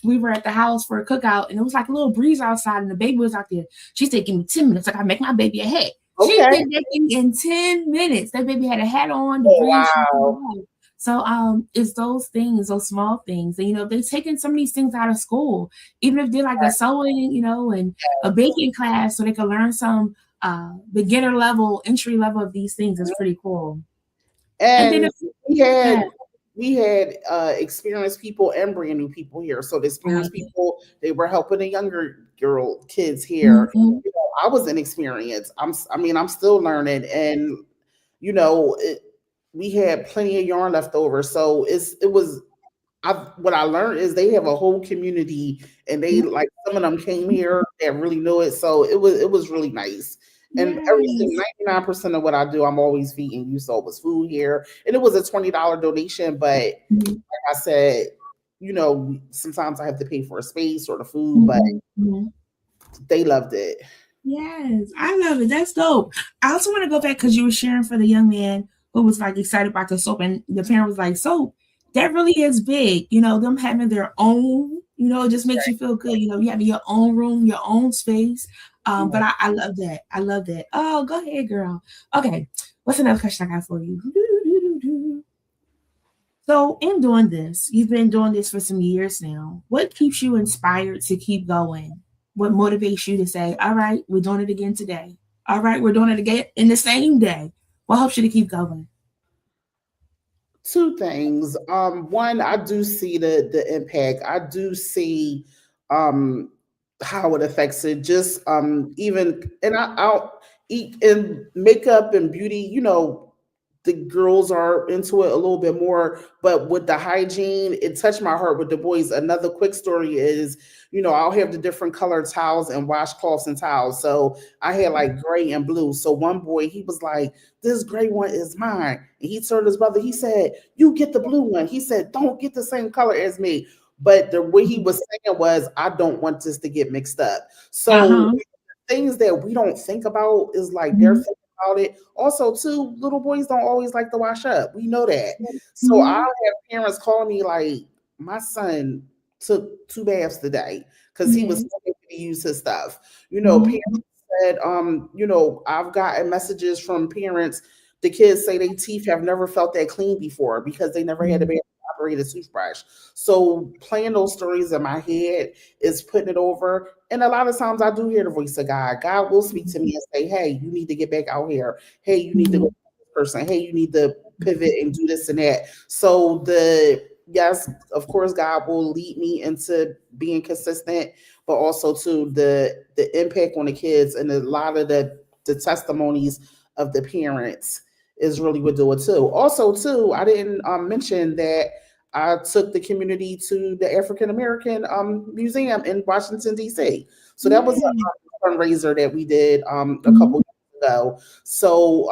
Speaker 2: we were at the house for a cookout and it was like a little breeze outside and the baby was out there. She said, "Give me 10 minutes. I gotta make my baby a hat." She
Speaker 3: Okay.
Speaker 2: did that thing in 10 minutes. That baby had a hat on, the
Speaker 3: Oh,
Speaker 2: breeze.
Speaker 3: wow.
Speaker 2: So it's those things, those small things. And they're taking some of these things out of school, even if they're like a sewing, and a baking class so they can learn some beginner level, entry level of these things is pretty cool. And then
Speaker 3: And
Speaker 2: if,
Speaker 3: we
Speaker 2: yeah.
Speaker 3: had we had experienced people and brand new people here. So the
Speaker 2: I like
Speaker 3: experienced
Speaker 2: it.
Speaker 3: people, they were helping the younger girl kids here.
Speaker 2: Mhm.
Speaker 3: I was inexperienced. I'm still learning, and you know, it, we had plenty of yarn left over. So it was what I learned is they have a whole community, and they like some of them came here that really know it. So it was really nice. And everything,
Speaker 2: Yes.
Speaker 3: 99% of what I do, I'm always feeding you. So it was food here, and it was a $20 donation. But like
Speaker 2: Mhm.
Speaker 3: I said, sometimes I have to pay for a space or the food, but
Speaker 2: Mhm. Mhm.
Speaker 3: they loved it.
Speaker 2: Yes, I love it. That's dope. I also want to go back because you were sharing for the young man who was like excited about the soap, and the parent was like, "Soap, that really is big." Them having their own, it just makes you feel good. You having your own room, your own space. But I love that. I love that. Oh, go ahead, girl. Okay, what's another question I got for you? So, in doing this, you've been doing this for some years now. What keeps you inspired to keep going? What motivates you to say, all right, we're doing it again today? All right, we're doing it again in the same day. What helps you to keep going?
Speaker 3: Two things. One, I do see the impact. I do see um how it affects it. Just even and I'll eat in makeup and beauty, the girls are into it a little bit more, but with the hygiene, it touched my heart with the boys. Another quick story is, I'll have the different colored towels and washcloths and towels. So I had like gray and blue. So one boy, he was like, "This gray one is mine." And he told his brother, he said, "You get the blue one." He said, "Don't get the same color as me." But the way he was saying was, "I don't want this to get mixed up." So
Speaker 2: Uh-huh.
Speaker 3: things that we don't think about is like they're
Speaker 2: Mhm.
Speaker 3: thinking about it. Also, too, little boys don't always like to wash up. We know that. So I
Speaker 2: Mhm.
Speaker 3: have parents calling me like, "My son took 2 baths today because he was
Speaker 2: Yes.
Speaker 3: so happy to use his stuff." Parents
Speaker 2: Mhm.
Speaker 3: said, I've gotten messages from parents. The kids say their teeth have never felt that clean before because they never had a
Speaker 2: Mhm.
Speaker 3: baby operated toothbrush. So playing those stories in my head is putting it over. And a lot of times I do hear the voice of God. God will speak to me and say, "Hey, you need to get back out here. Hey, you need to go
Speaker 2: Mhm.
Speaker 3: to this person. Hey, you need to pivot and do this and that." So yes, of course, God will lead me into being consistent, but also to the impact on the kids and a lot of the testimonies of the parents is really what do it too. Also, too, I didn't mention that I took the community to the African American Museum in Washington D.C. So that was
Speaker 2: Yeah.
Speaker 3: a fundraiser that we did a
Speaker 2: Mhm.
Speaker 3: couple years ago. So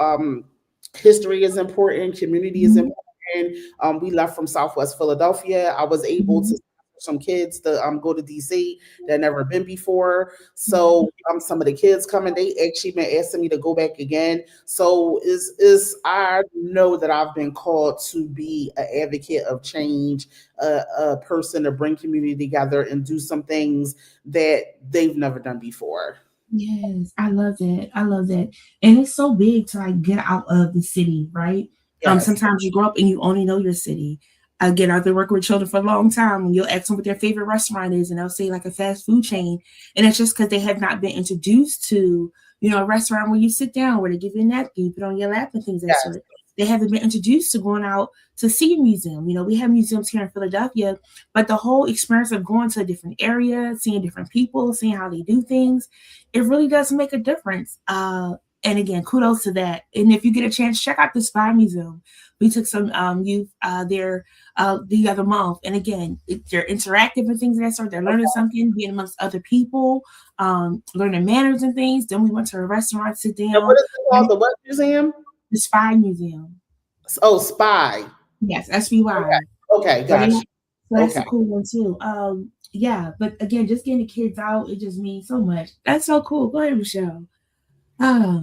Speaker 3: history is important, community is
Speaker 2: Mhm.
Speaker 3: important. We left from Southwest Philadelphia. I was able to
Speaker 2: Mhm.
Speaker 3: sponsor some kids to go to DC that never been before.
Speaker 2: Yeah.
Speaker 3: So some of the kids coming, they actually been asking me to go back again. So is I know that I've been called to be an advocate of change, a person to bring community together and do some things that they've never done before.
Speaker 2: Yes, I love that. I love that. And it's so big to like get out of the city, right?
Speaker 3: Yes.
Speaker 2: Sometimes you grow up and you only know your city. Again, I've been working with children for a long time, and you'll ask them what their favorite restaurant is, and they'll say like a fast food chain. And it's just because they have not been introduced to, a restaurant where you sit down, where they give you a napkin, you put on your lap and things of that
Speaker 3: Yes.
Speaker 2: sort. They haven't been introduced to going out to see a museum. We have museums here in Philadelphia, but the whole experience of going to a different area, seeing different people, seeing how they do things, it really does make a difference. And again, kudos to that. And if you get a chance, check out the Spy Museum. We took some youth there the other month, and again, they're interactive and things of that sort. They're learning something, being amongst other people, learning manners and things. Then we went to a restaurant, sit
Speaker 3: And what
Speaker 2: down.
Speaker 3: is it called? The what museum?
Speaker 2: The Spy Museum.
Speaker 3: Oh, Spy.
Speaker 2: Yes, SBY.
Speaker 3: Okay,
Speaker 2: So they,
Speaker 3: gotcha.
Speaker 2: so that's a
Speaker 3: Okay.
Speaker 2: cool one too. Yeah, but again, just getting the kids out, it just means so much. That's so cool. Go ahead, Michelle. Uh,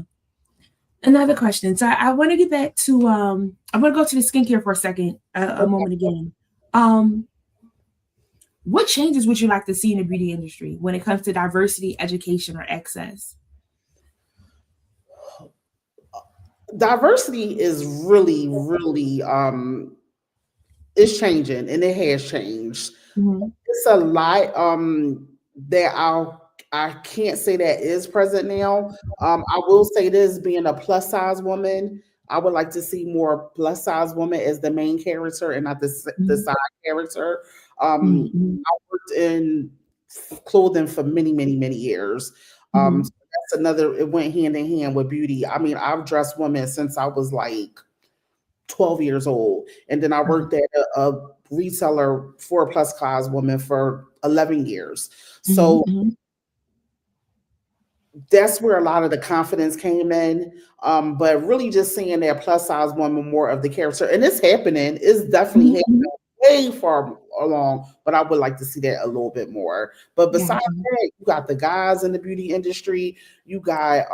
Speaker 2: Another question. So I want to get back to I want to go to the skincare for a second, a
Speaker 3: Okay.
Speaker 2: moment again. Um, what changes would you like to see in the beauty industry when it comes to diversity, education, or access?
Speaker 3: Diversity is really, really it's changing and it has changed.
Speaker 2: Mhm.
Speaker 3: It's a lot that I can't say that is present now. I will say this: being a plus size woman, I would like to see more plus size woman as the main character and not the
Speaker 2: Mhm.
Speaker 3: side character.
Speaker 2: Mhm.
Speaker 3: I worked in clothing for many, many, many years. So
Speaker 2: Mhm.
Speaker 3: that's another. It went hand in hand with beauty. I mean, I've dressed women since I was like 12 years old. And then I worked at a reseller for a plus size woman for 11 years.
Speaker 2: Mhm.
Speaker 3: So
Speaker 2: Mhm.
Speaker 3: that's where a lot of the confidence came in. But really just seeing that plus size woman more of the character. And it's happening. It's definitely
Speaker 2: Mhm.
Speaker 3: happening
Speaker 2: Mhm.
Speaker 3: way far along, but I would like to see that a little bit more. But besides
Speaker 2: Gotcha.
Speaker 3: that, you got the guys in the beauty industry, you got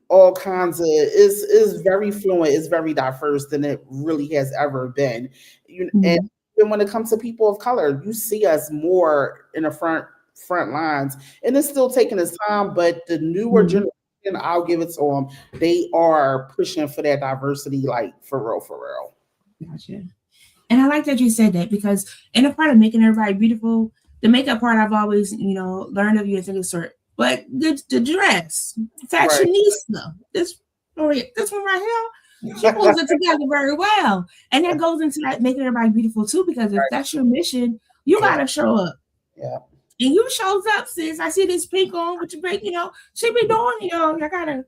Speaker 3: all kinds of it's very fluent, it's very diverse than it really has ever been. And
Speaker 2: Mhm.
Speaker 3: even when it comes to people of color, you see us more in the front lines, and it's still taking its time, but the newer
Speaker 2: Mhm.
Speaker 3: generation, I'll give it to them, they are pushing for that diversity, like for real, for real.
Speaker 2: Gotcha. And I like that you said that because in a part of making everybody beautiful, the makeup part I've always, learned of you and think of sort. But the dress,
Speaker 3: Right.
Speaker 2: fashionista, this one right here, she pulls it together very well. And that goes into that making everybody beautiful too, because if that's your mission, you
Speaker 3: Yeah,
Speaker 2: gotta show up.
Speaker 3: yeah.
Speaker 2: And you shows up, sis. I see this pink on with your pink, she be doing, I gotta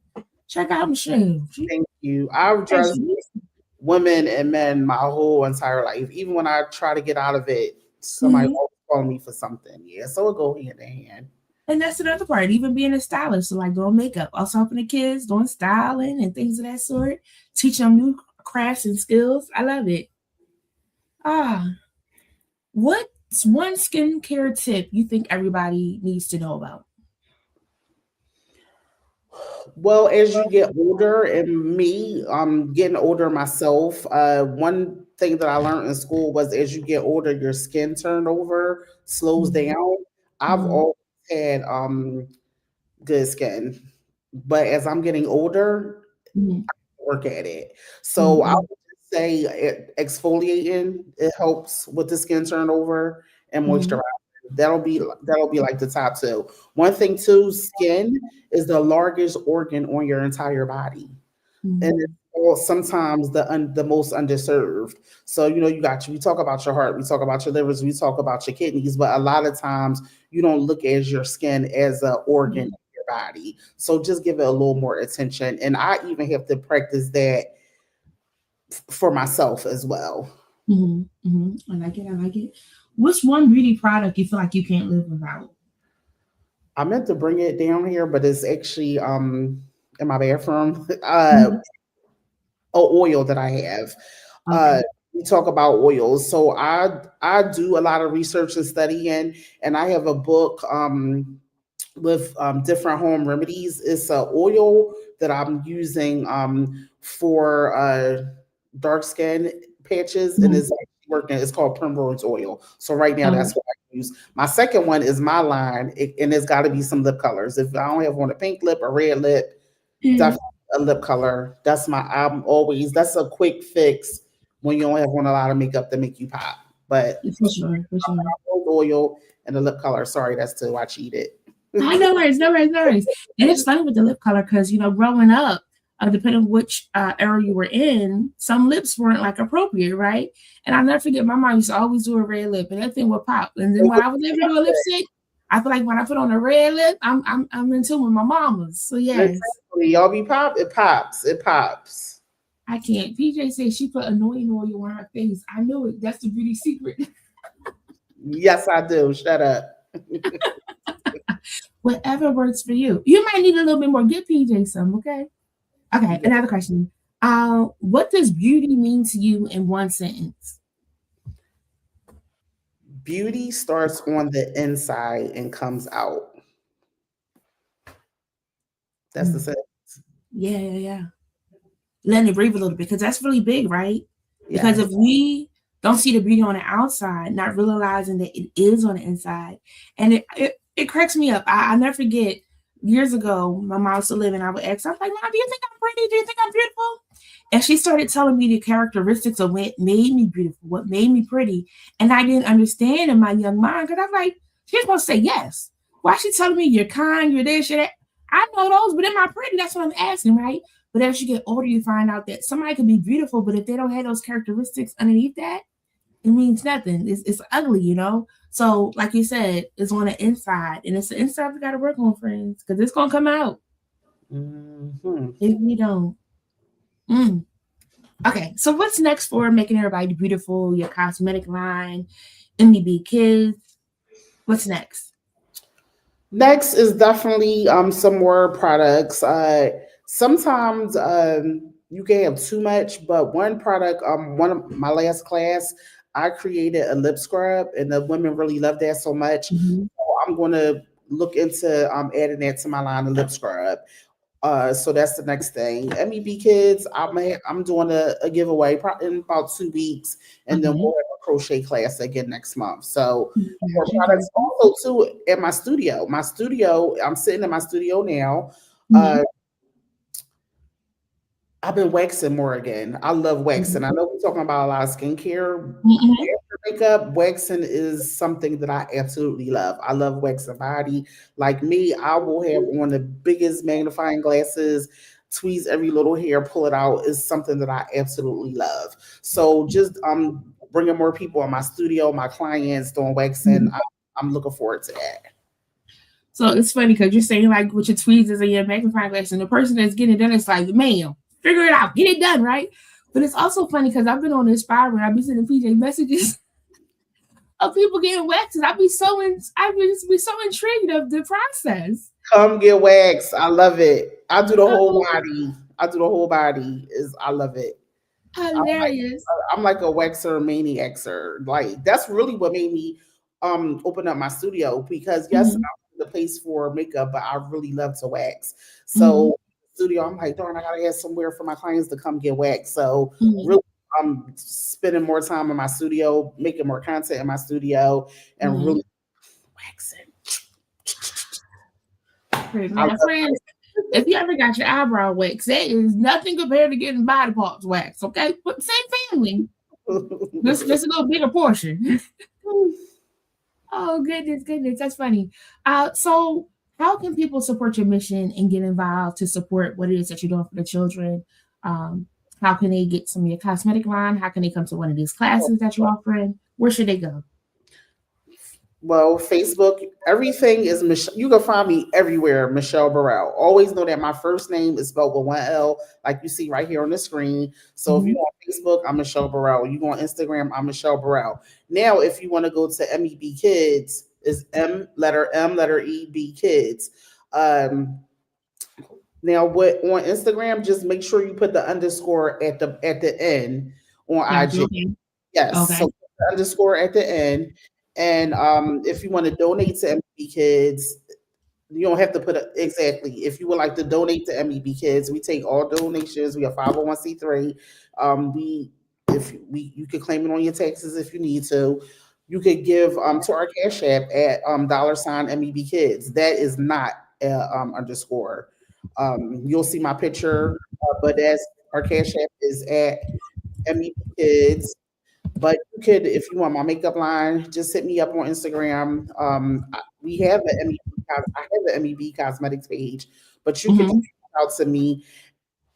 Speaker 2: check out Michelle. She
Speaker 3: Thank you. I've dressed
Speaker 2: fashionista.
Speaker 3: women and men my whole entire life. Even when I try to get out of it, somebody
Speaker 2: Mhm.
Speaker 3: always calling me for something. Yeah, so it go hand in hand.
Speaker 2: And that's another part, even being a stylist, so like doing makeup, also helping the kids, doing styling and things of that sort, teach them new crafts and skills. I love it. Ah, what's one skincare tip you think everybody needs to know about?
Speaker 3: Well, as you get older, and me, getting older myself, one thing that I learned in school was as you get older, your skin turnover slows
Speaker 2: Mhm.
Speaker 3: down. I've
Speaker 2: Mhm.
Speaker 3: always had good skin, but as I'm getting older,
Speaker 2: Mhm.
Speaker 3: work at it. So I
Speaker 2: Mhm.
Speaker 3: would just say exfoliating, it helps with the skin turnover and moisturizer.
Speaker 2: Mhm.
Speaker 3: That'll be like the top two. One thing too, skin is the largest organ on your entire body, and it's
Speaker 2: Mhm.
Speaker 3: sometimes the most underserved. So we talk about your heart, we talk about your livers, we talk about your kidneys, but a lot of times you don't look at your skin as an organ
Speaker 2: Mhm.
Speaker 3: of your body. So just give it a little more attention, and I even have to practice that for myself as well.
Speaker 2: Mhm. Mhm. I like it. I like it. What's one beauty product you feel like you can't live without?
Speaker 3: I meant to bring it down here, but it's actually in my bathroom.
Speaker 2: Mhm.
Speaker 3: oil that I have.
Speaker 2: Okay.
Speaker 3: We talk about oils. So I do a lot of research and studying, and I have a book with different home remedies. It's a oil that I'm using for dark skin patches, and
Speaker 2: Mhm.
Speaker 3: it's actually working. It's called primrose oil. So right now,
Speaker 2: Oh,
Speaker 3: that's what I use. My second one is my line, and it's got to be some lip colors. If I don't have on a pink lip, a red lip,
Speaker 2: mhm.
Speaker 3: definitely a lip color. That's my. I'm always. That's a quick fix when you don't have on a lot of makeup to make you pop. But
Speaker 2: For sure, for sure.
Speaker 3: oil and the lip color. Sorry, that's too. I cheated.
Speaker 2: I no worries, no worries, no worries. And it's funny with the lip color because growing up, depending on which era you were in, some lips weren't like appropriate, right? And I'll never forget my mom used to always do a red lip, and that thing would pop. And then when I was able to do a lipstick, I feel like when I put on a red lip, I'm in tune with my mama's. So yes,
Speaker 3: Exactly. Y'all be pop. It pops. It pops.
Speaker 2: I can't. PJ said she put annoying oil on her face. I knew it. That's the beauty secret.
Speaker 3: Yes, I do. Shut up.
Speaker 2: Whatever works for you. You might need a little bit more. Give PJ some, okay? Okay,
Speaker 3: Yeah.
Speaker 2: another question. What does beauty mean to you in one sentence?
Speaker 3: Beauty starts on the inside and comes out. That's the
Speaker 2: Mm.
Speaker 3: same.
Speaker 2: Yeah, yeah, yeah. Letting it breathe a little bit because that's really big, right? Because if
Speaker 3: Yes.
Speaker 2: we don't see the beauty on the outside, not realizing that it is on the inside, and it cracks me up. I never forget years ago, my mom used to live and I would ask, I was like, Mom, do you think I'm pretty? Do you think I'm beautiful? And she started telling me the characteristics of what made me beautiful, what made me pretty. And I didn't understand in my young mind because I'm like, she's supposed to say yes. Why she telling me you're kind, you're this, you're that? I know those, but am I pretty? That's what I'm asking, right? But as you get older, you find out that somebody can be beautiful, but if they don't have those characteristics underneath that, it means nothing. It's ugly, So, like you said, it's on the inside, and it's the inside we got to work on, friends, because it's gonna come out
Speaker 3: Hmm.
Speaker 2: if we don't. Mm. Okay, so what's next for making everybody beautiful? Your cosmetic line, MBB Kids. What's next?
Speaker 3: Next is definitely some more products. Sometimes you can have too much, but one product, one of my last class, I created a lip scrub, and the women really love that so much.
Speaker 2: Mhm.
Speaker 3: So I'm gonna look into adding that to my line of lip scrub. So that's the next thing. MEB Kids, I'm doing a giveaway in about 2 weeks, and then
Speaker 2: Okay.
Speaker 3: we'll have a crochet class again next month. So more
Speaker 2: Gotcha,
Speaker 3: products
Speaker 2: gotcha.
Speaker 3: also too at my studio. My studio, I'm sitting in my studio now. Uh,
Speaker 2: Mhm.
Speaker 3: I've been waxing more again. I love waxing.
Speaker 2: Mhm.
Speaker 3: I know we're talking about a lot of skincare.
Speaker 2: Mhm.
Speaker 3: After makeup, waxing is something that I absolutely love. I love waxing body. Like me, I will have on the biggest magnifying glasses, tweeze every little hair, pull it out. Is something that I absolutely love. So just bringing more people in my studio, my clients doing waxing.
Speaker 2: Mhm.
Speaker 3: I'm looking forward to that.
Speaker 2: So it's funny because you're saying like with your tweezers and your magnifying glass, and the person that's getting it done is like, "Ma'am, figure it out, get it done, right?" But it's also funny because I've been on this spiral where I've been sending PJ messages of people getting waxed, and I be so intrigued of the process.
Speaker 3: Come get waxed. I love it. I do the whole
Speaker 2: Oh,
Speaker 3: body. I do the whole body. Is I love it.
Speaker 2: hilarious.
Speaker 3: I'm like a waxer maniaxer. Like that's really what made me open up my studio because yes,
Speaker 2: Mhm.
Speaker 3: I'm the place for makeup, but I really love to wax.
Speaker 2: Mhm.
Speaker 3: So studio, I'm like, darn, I gotta have somewhere for my clients to come get waxed. So
Speaker 2: Mhm.
Speaker 3: really I'm spending more time in my studio, making more content in my studio, and
Speaker 2: Mhm.
Speaker 3: really waxing.
Speaker 2: Great.
Speaker 3: I
Speaker 2: Now, friends, if you ever got your eyebrow waxed, that is nothing compared to getting body parts waxed. Okay, but same family.
Speaker 3: love
Speaker 2: Just a little bigger portion. Oh goodness, goodness, that's funny. So how can people support your mission and get involved to support what it is that you're doing for the children? Um, how can they get some of your cosmetic line? How can they come to one of these classes that you're offering? Where should they go?
Speaker 3: Well, Facebook, everything is Michelle. You can find me everywhere, Michele Burrell. Always know that my first name is spelled with one L, like you see right here on the screen. So if you
Speaker 2: Mhm.
Speaker 3: go on Facebook, I'm Michele Burrell. You go on Instagram, I'm Michele Burrell. Now, if you want to go to MEB Kids, is M letter E B Kids. Um, Now, what on Instagram, just make sure you put the underscore at the end on
Speaker 2: Gotcha.
Speaker 3: IG.
Speaker 2: Okay.
Speaker 3: Yes,
Speaker 2: Okay.
Speaker 3: so put the underscore at the end. And if you want to donate to MPB Kids, you don't have to put exactly. If you would like to donate to MEB Kids, we take all donations. We are 501c3. We if we you could claim it on your taxes if you need to. You could give to our Cash App at $ MEB Kids. That is not underscore. You'll see my picture, but that's our Cash App is at MEB Kids. But you could, if you want my makeup line, just hit me up on Instagram. We have the I have the MEB Cosmetics page, but you could just
Speaker 2: Mm-hmm.
Speaker 3: reach out to me.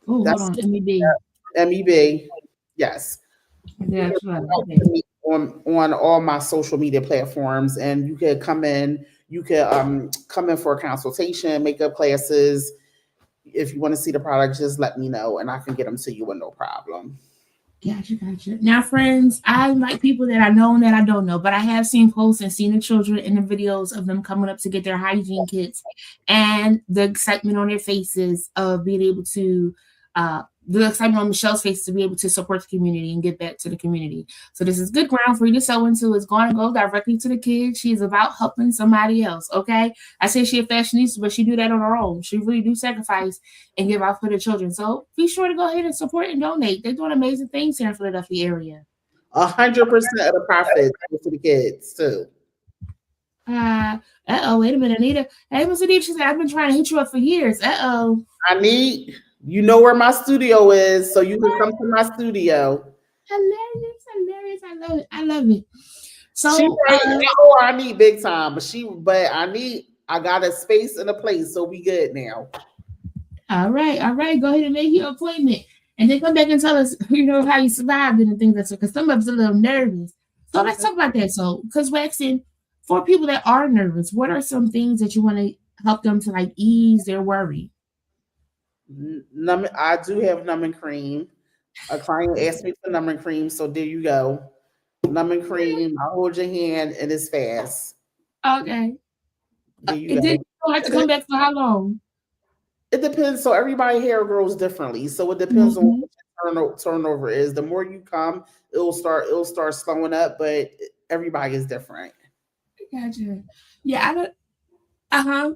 Speaker 2: Oh, hold
Speaker 3: That's
Speaker 2: on. MEB.
Speaker 3: MEB. Yes, you can
Speaker 2: That's right.
Speaker 3: reach out
Speaker 2: Okay.
Speaker 3: to me on all my social media platforms, and you could come in. You could come in for a consultation, makeup classes. If you want to see the product, just let me know, and I can get them to you with no problem.
Speaker 2: Gotcha, gotcha. Now, friends, I like people that I know and that I don't know, but I have seen posts and seen the children in the videos of them coming up to get their hygiene kits and the excitement on their faces of being able to, the excitement on Michelle's face to be able to support the community and give back to the community. So this is good ground for you to sow into. It's going to go directly to the kids. She's about helping somebody else. Okay. I say she a fashionista, but she do that on her own. She really do sacrifice and give out for the children. So be sure to go ahead and support and donate. They're doing amazing things here in Philadelphia area.
Speaker 3: 100% of the profits go to the kids too.
Speaker 2: Uh wait a minute, Anita. Hey, Miss Anita, she said, I've been trying to hit you up for years.
Speaker 3: I need you know where my studio is, so you can come to my studio.
Speaker 2: Hilarious, hilarious. I love it. I love it.
Speaker 3: She
Speaker 2: So
Speaker 3: right, I need big time, but I got a space and a place, so we good now.
Speaker 2: all right, all right. Go ahead and make your appointment. And then come back and tell us, how you survived and the things that's because some of us are a little nervous. So let's talk about that. So, because waxing, for people that are nervous, what are some things that you want to help them to like ease their worry?
Speaker 3: I do have numbing cream. A client asked me for numbing cream, so there you go. Numbing cream. I hold your hand and it's fast.
Speaker 2: Okay.
Speaker 3: There you
Speaker 2: It
Speaker 3: go.
Speaker 2: did you have to come back for how long?
Speaker 3: It depends. So everybody hair grows differently. So it depends on
Speaker 2: Mm-hmm.
Speaker 3: what your turnover is. The more you come, it'll start slowing up, but everybody is different.
Speaker 2: Gotcha. Yeah, I don't. Uh-huh.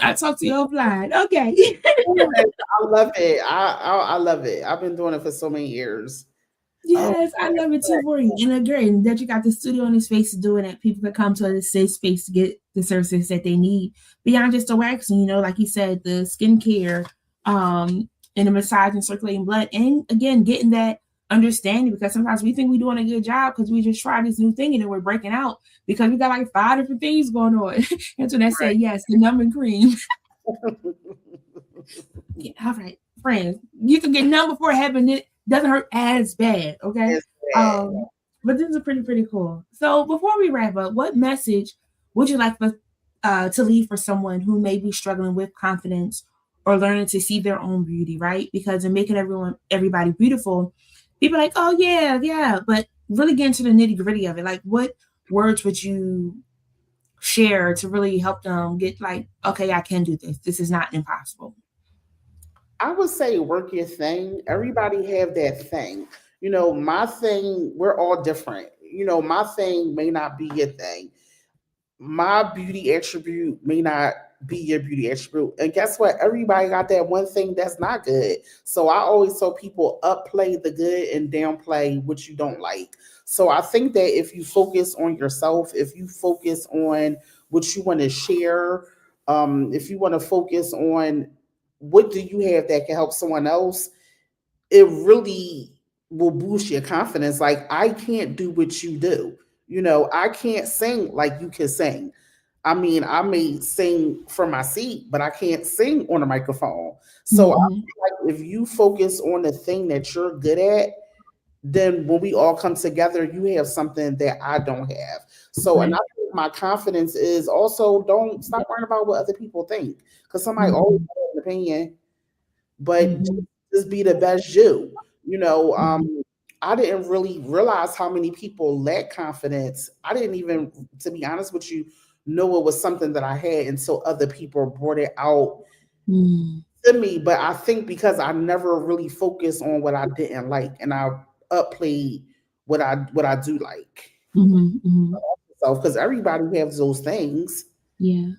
Speaker 2: I talked to you offline. Okay.
Speaker 3: I love it. I love it. I've been doing it for so many years. Oh,
Speaker 2: Yes, I love it too for you. And again, that you got the studio in the space to doing it. People can come to a safe space to get the services that they need beyond just the waxing, like you said, the skincare, and the massage and circulating blood. And again, getting that understanding because sometimes we think we're doing a good job because we just tried this new thing and then we're breaking out because we got like 5 different things going on. And so they said, yes, the numbing cream. Yeah, all right, friends, you can get numb before heaven. It doesn't hurt as bad, okay?
Speaker 3: it's bad.
Speaker 2: Um, but this is pretty cool. So before we wrap up, what message would you like for to leave for someone who may be struggling with confidence or learning to see their own beauty, right? Because in making everybody beautiful, people are like, oh yeah, yeah, but really get into the nitty gritty of it. Like, what words would you share to really help them get like, okay, I can do this. This is not impossible.
Speaker 3: I would say work your thing. Everybody have that thing. My thing, we're all different. My thing may not be your thing. My beauty attribute may not be your beauty attribute. And guess what? Everybody got that one thing that's not good. So I always tell people upplay the good and downplay what you don't like. So I think that if you focus on yourself, if you focus on what you want to share, if you want to focus on what do you have that can help someone else, it really will boost your confidence. Like I can't do what you do. I can't sing like you can sing. I mean, I may sing from my seat, but I can't sing on a microphone. So I
Speaker 2: Mm-hmm.
Speaker 3: feel like if you focus on the thing that you're good at, then when we all come together, you have something that I don't have. So, and I
Speaker 2: Right.
Speaker 3: think my confidence is also don't stop worrying about what other people think because somebody always
Speaker 2: Mhm,
Speaker 3: has an opinion, but
Speaker 2: mhm,
Speaker 3: just be the best you. You know,
Speaker 2: mhm,
Speaker 3: I didn't really realize how many people lack confidence. I didn't even, to be honest with you, know it was something that I had until other people brought it out
Speaker 2: mm.
Speaker 3: to me, but I think because I never really focused on what I didn't like, and I upplayed what I do like.
Speaker 2: Mm-hmm.
Speaker 3: So because everybody has those things.
Speaker 2: Yeah.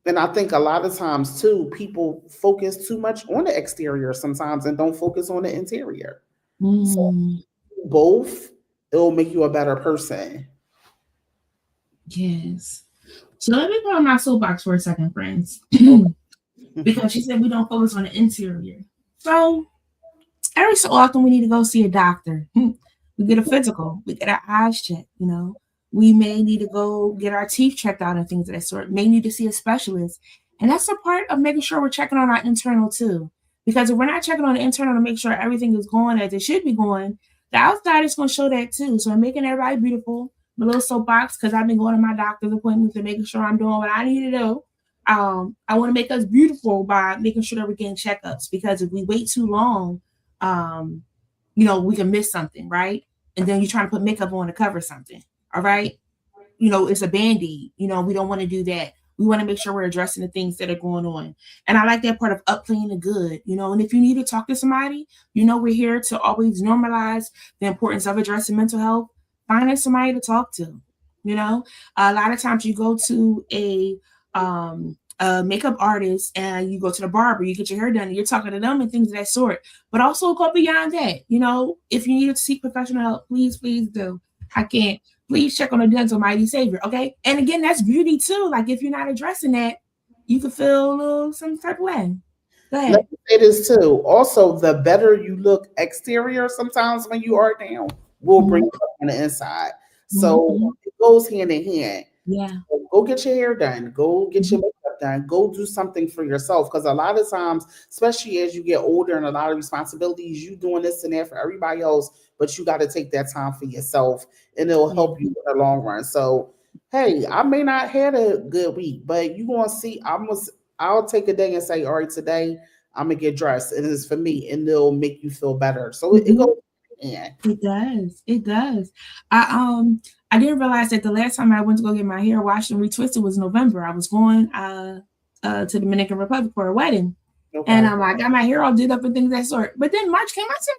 Speaker 3: And I think a lot of times too, people focus too much on the exterior sometimes and don't focus on the interior. So
Speaker 2: Mm,
Speaker 3: both, it'll make you a better person.
Speaker 2: yes. So let me put on my soapbox for a second, friends.
Speaker 3: Okay.
Speaker 2: Because she said we don't focus on the interior. So every so often we need to go see a doctor. We get a physical, we get our eyes checked, you know. We may need to go get our teeth checked out and things of that sort. May need to see a specialist. And that's a part of making sure we're checking on our internal too. Because if we're not checking on the internal to make sure everything is going as it should be going, the outside is going to show that too. So I'm making everybody beautiful. My little soapbox, because I've been going to my doctor's appointments and making sure I'm doing what I need to do. I want to make us beautiful by making sure that we're getting checkups. Because if we wait too long, um, we can miss something, right? And then you're trying to put makeup on to cover something. All right. It's a band-aid. We don't want to do that. We want to make sure we're addressing the things that are going on. And I like that part of upplaying the good, and if you need to talk to somebody, we're here to always normalize the importance of addressing mental health. Finding somebody to talk to. A lot of times you go to a makeup artist and you go to the barber, you get your hair done, and you're talking to them and things of that sort. But also go beyond that. If you need to seek professional help, please do. I can't. Please check on a dental mighty savior, okay? And again, that's beauty too. Like if you're not addressing that, you could feel a little some type of way. Go ahead.
Speaker 3: Let me say this too. Also, the better you look exterior, sometimes when you are down, will bring you up on the inside. So it goes hand in hand.
Speaker 2: Yeah.
Speaker 3: Go get your hair done. Go get your makeup done. Go do something for yourself. Because a lot of times, especially as you get older and a lot of responsibilities, you doing this and that for everybody else, but you got to take that time for yourself, and it'll help you in the long run. So, hey, I may not had a good week, but you gonna see. I'll take a day and say, all right, today I'm gonna get dressed, and it's for me, and it'll make you feel better. So it goes. Yeah.
Speaker 2: It does. It does. I didn't realize that the last time I went to go get my hair washed and retwisted was November. I was going to the Dominican Republic for a wedding. Okay. And I got my hair all did up and things of that sort. But then March came, I said,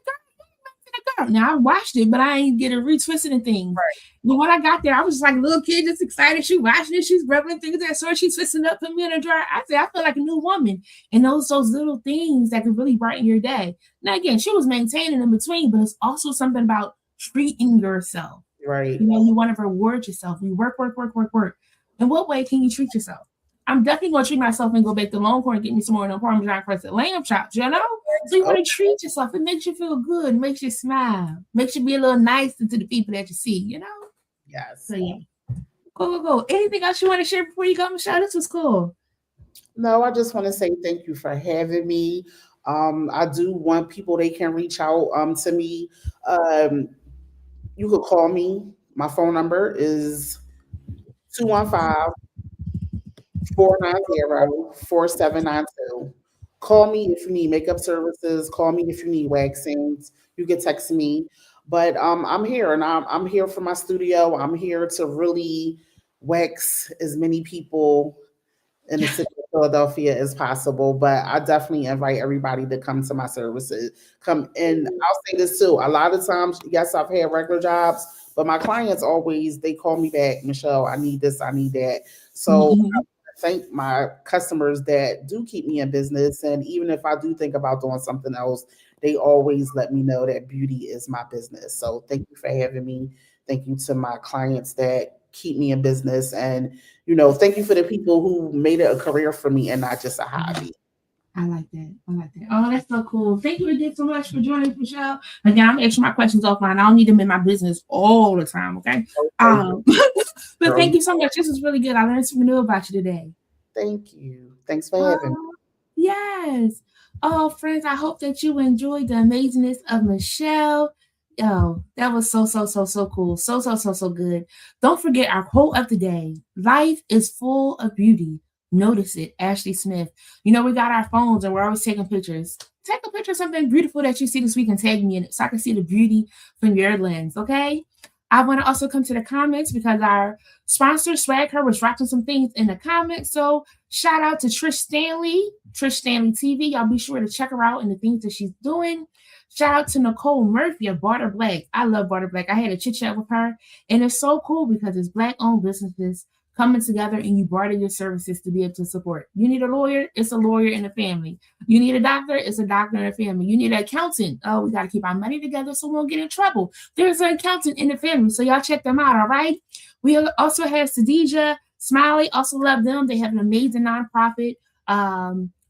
Speaker 2: girl, now I washed it, but I ain't get it retwisted and things. Right. But when I got there, I was just like a little kid, just excited. She washing it, she's rubbing things of that sort. She's twisting up, putting me in a dryer. I said, I feel like a new woman. And those little things that could really brighten your day. Now, again, she was maintaining in between, but it's also something about treating yourself.
Speaker 3: Right.
Speaker 2: You want to reward yourself. You work. In what way can you treat yourself? I'm definitely going to treat myself and go back to Longhorn and get me some more of them Parmesan crusted lamb chops, So you want to treat yourself. It makes you feel good. It makes you smile. Makes you be a little nicer to the people that you see,
Speaker 3: Yes.
Speaker 2: So, yeah. Go. Anything else you want to share before you go, Michelle? This was cool.
Speaker 3: No, I just want to say thank you for having me. I do want people, they can reach out to me. You could call me. My phone number is 215-490-4792. Call me if you need makeup services. Call me if you need waxings. You can text me. But I'm here, and I'm here for my studio. I'm here to really wax as many people in the city of Philadelphia as possible. But I definitely invite everybody to come to my services. Come in. I'll say this too. A lot of times, yes, I've had regular jobs, but my clients always, they call me back, Michelle, I need this, I need that. So I thank my customers that do keep me in business. And even if I do think about doing something else, they always let me know that beauty is my business. So thank you for having me. Thank you to my clients that keep me in business. And, thank you for the people who made it a career for me and not just a hobby.
Speaker 2: I like that. Oh, that's so cool. Thank you again so much for joining us, Michelle. Again, I'm answering my questions offline. I don't need them in my business all the time, okay? But thank you so much. This was really good. I learned something new about you today.
Speaker 3: Thank you. Thanks for having me.
Speaker 2: Yes. Oh, friends, I hope that you enjoyed the amazingness of Michelle. Oh, that was so cool. So good. Don't forget our quote of the day. Life is full of beauty. Notice it. Ashley Smith. We got our phones and we're always taking pictures. Take a picture of something beautiful that you see this week and tag me in it so I can see the beauty from your lens, okay? I want to also come to the comments because our sponsor, Swag Her, was dropping some things in the comments. So shout out to Trish Stanley TV. Y'all be sure to check her out and the things that she's doing. Shout out to Nicole Murphy of Barter Black. I love Barter Black. I had a chit chat with her, and it's so cool because it's Black-owned businesses coming together and you barter your services to be able to support. You need a lawyer, it's a lawyer in the family. You need a doctor, it's a doctor in the family. You need an accountant. Oh, we got to keep our money together so we won't get in trouble. There's an accountant in the family, so y'all check them out, all right? We also have Sadija Smiley, also love them. They have an amazing nonprofit,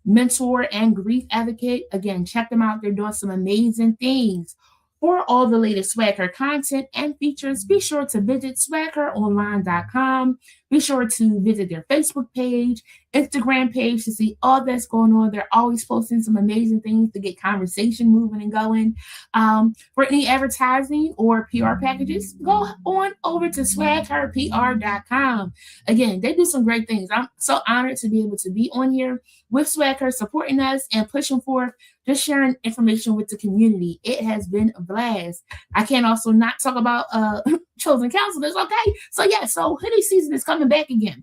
Speaker 2: mentor and grief advocate. Again, check them out. They're doing some amazing things. For all the latest Swag Her content and features, be sure to visit swagheronline.com. Be sure to visit their Facebook page, Instagram page to see all that's going on. They're always posting some amazing things to get conversation moving and going. For any advertising or PR packages, go on over to swagherpr.com. Again, they do some great things. I'm so honored to be able to be on here with Swag Her, supporting us and pushing forth, just sharing information with the community. It has been a blast. I can't also not talk about chosen counselors, okay? So hoodie season is coming back again.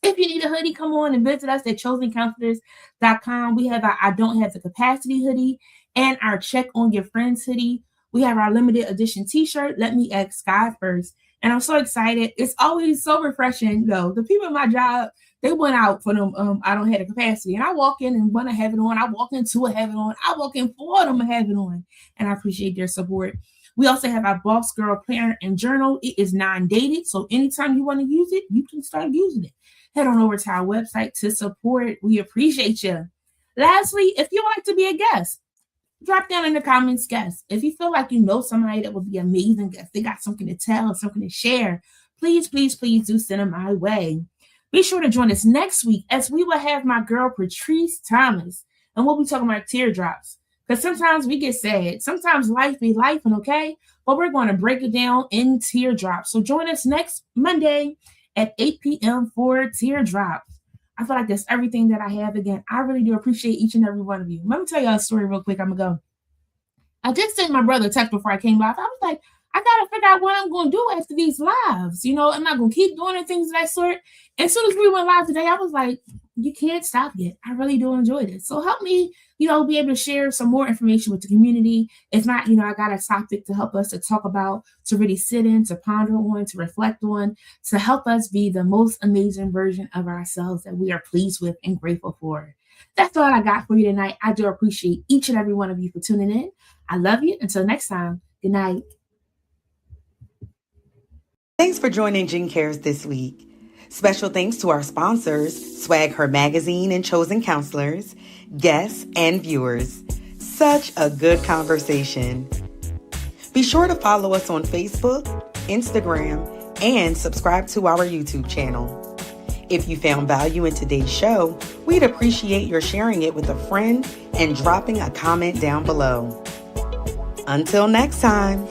Speaker 2: If you need a hoodie, come on and visit us at chosencounselors.com. We have our I Don't Have the Capacity hoodie and our Check on Your Friends hoodie. We have our limited edition t-shirt, Let Me Ask God First. And I'm so excited. It's always so refreshing, though. The people at my job, they went out for them, I don't have the capacity. And I walk in and want to have it on. I walk into a have it on. I walk in for them to have it on. And I appreciate their support. We also have our Boss Girl Planner and Journal. It is non-dated, so anytime you want to use it, you can start using it. Head on over to our website to support. We appreciate you. Lastly, if you like to be a guest, drop down in the comments, guest. If you feel like you know somebody that would be amazing guest, they got something to tell, something to share, please do send them my way. Be sure to join us next week as we will have my girl Patrice Thomas, and we'll be talking about teardrops. Because sometimes we get sad. Sometimes life be life, and okay? But we're going to break it down in teardrops. So join us next Monday at 8 p.m. for teardrops. I feel like that's everything that I have. Again, I really do appreciate each and every one of you. Let me tell y'all a story real quick. I'm going to go. I just sent my brother a text before I came live. I was like, I got to figure out what I'm going to do after these lives. You know, am I going to keep doing things of that sort? As soon as we went live today, I was like, you can't stop yet. I really do enjoy this. So help me, be able to share some more information with the community. If not, I got a topic to help us to talk about, to really sit in, to ponder on, to reflect on, to help us be the most amazing version of ourselves that we are pleased with and grateful for. That's all I got for you tonight. I do appreciate each and every one of you for tuning in. I love you. Until next time, good night.
Speaker 1: Thanks for joining Jen Cares this week. Special thanks to our sponsors, Swag Her Magazine and Chosen Counselors, guests, and viewers. Such a good conversation. Be sure to follow us on Facebook, Instagram, and subscribe to our YouTube channel. If you found value in today's show, we'd appreciate your sharing it with a friend and dropping a comment down below. Until next time.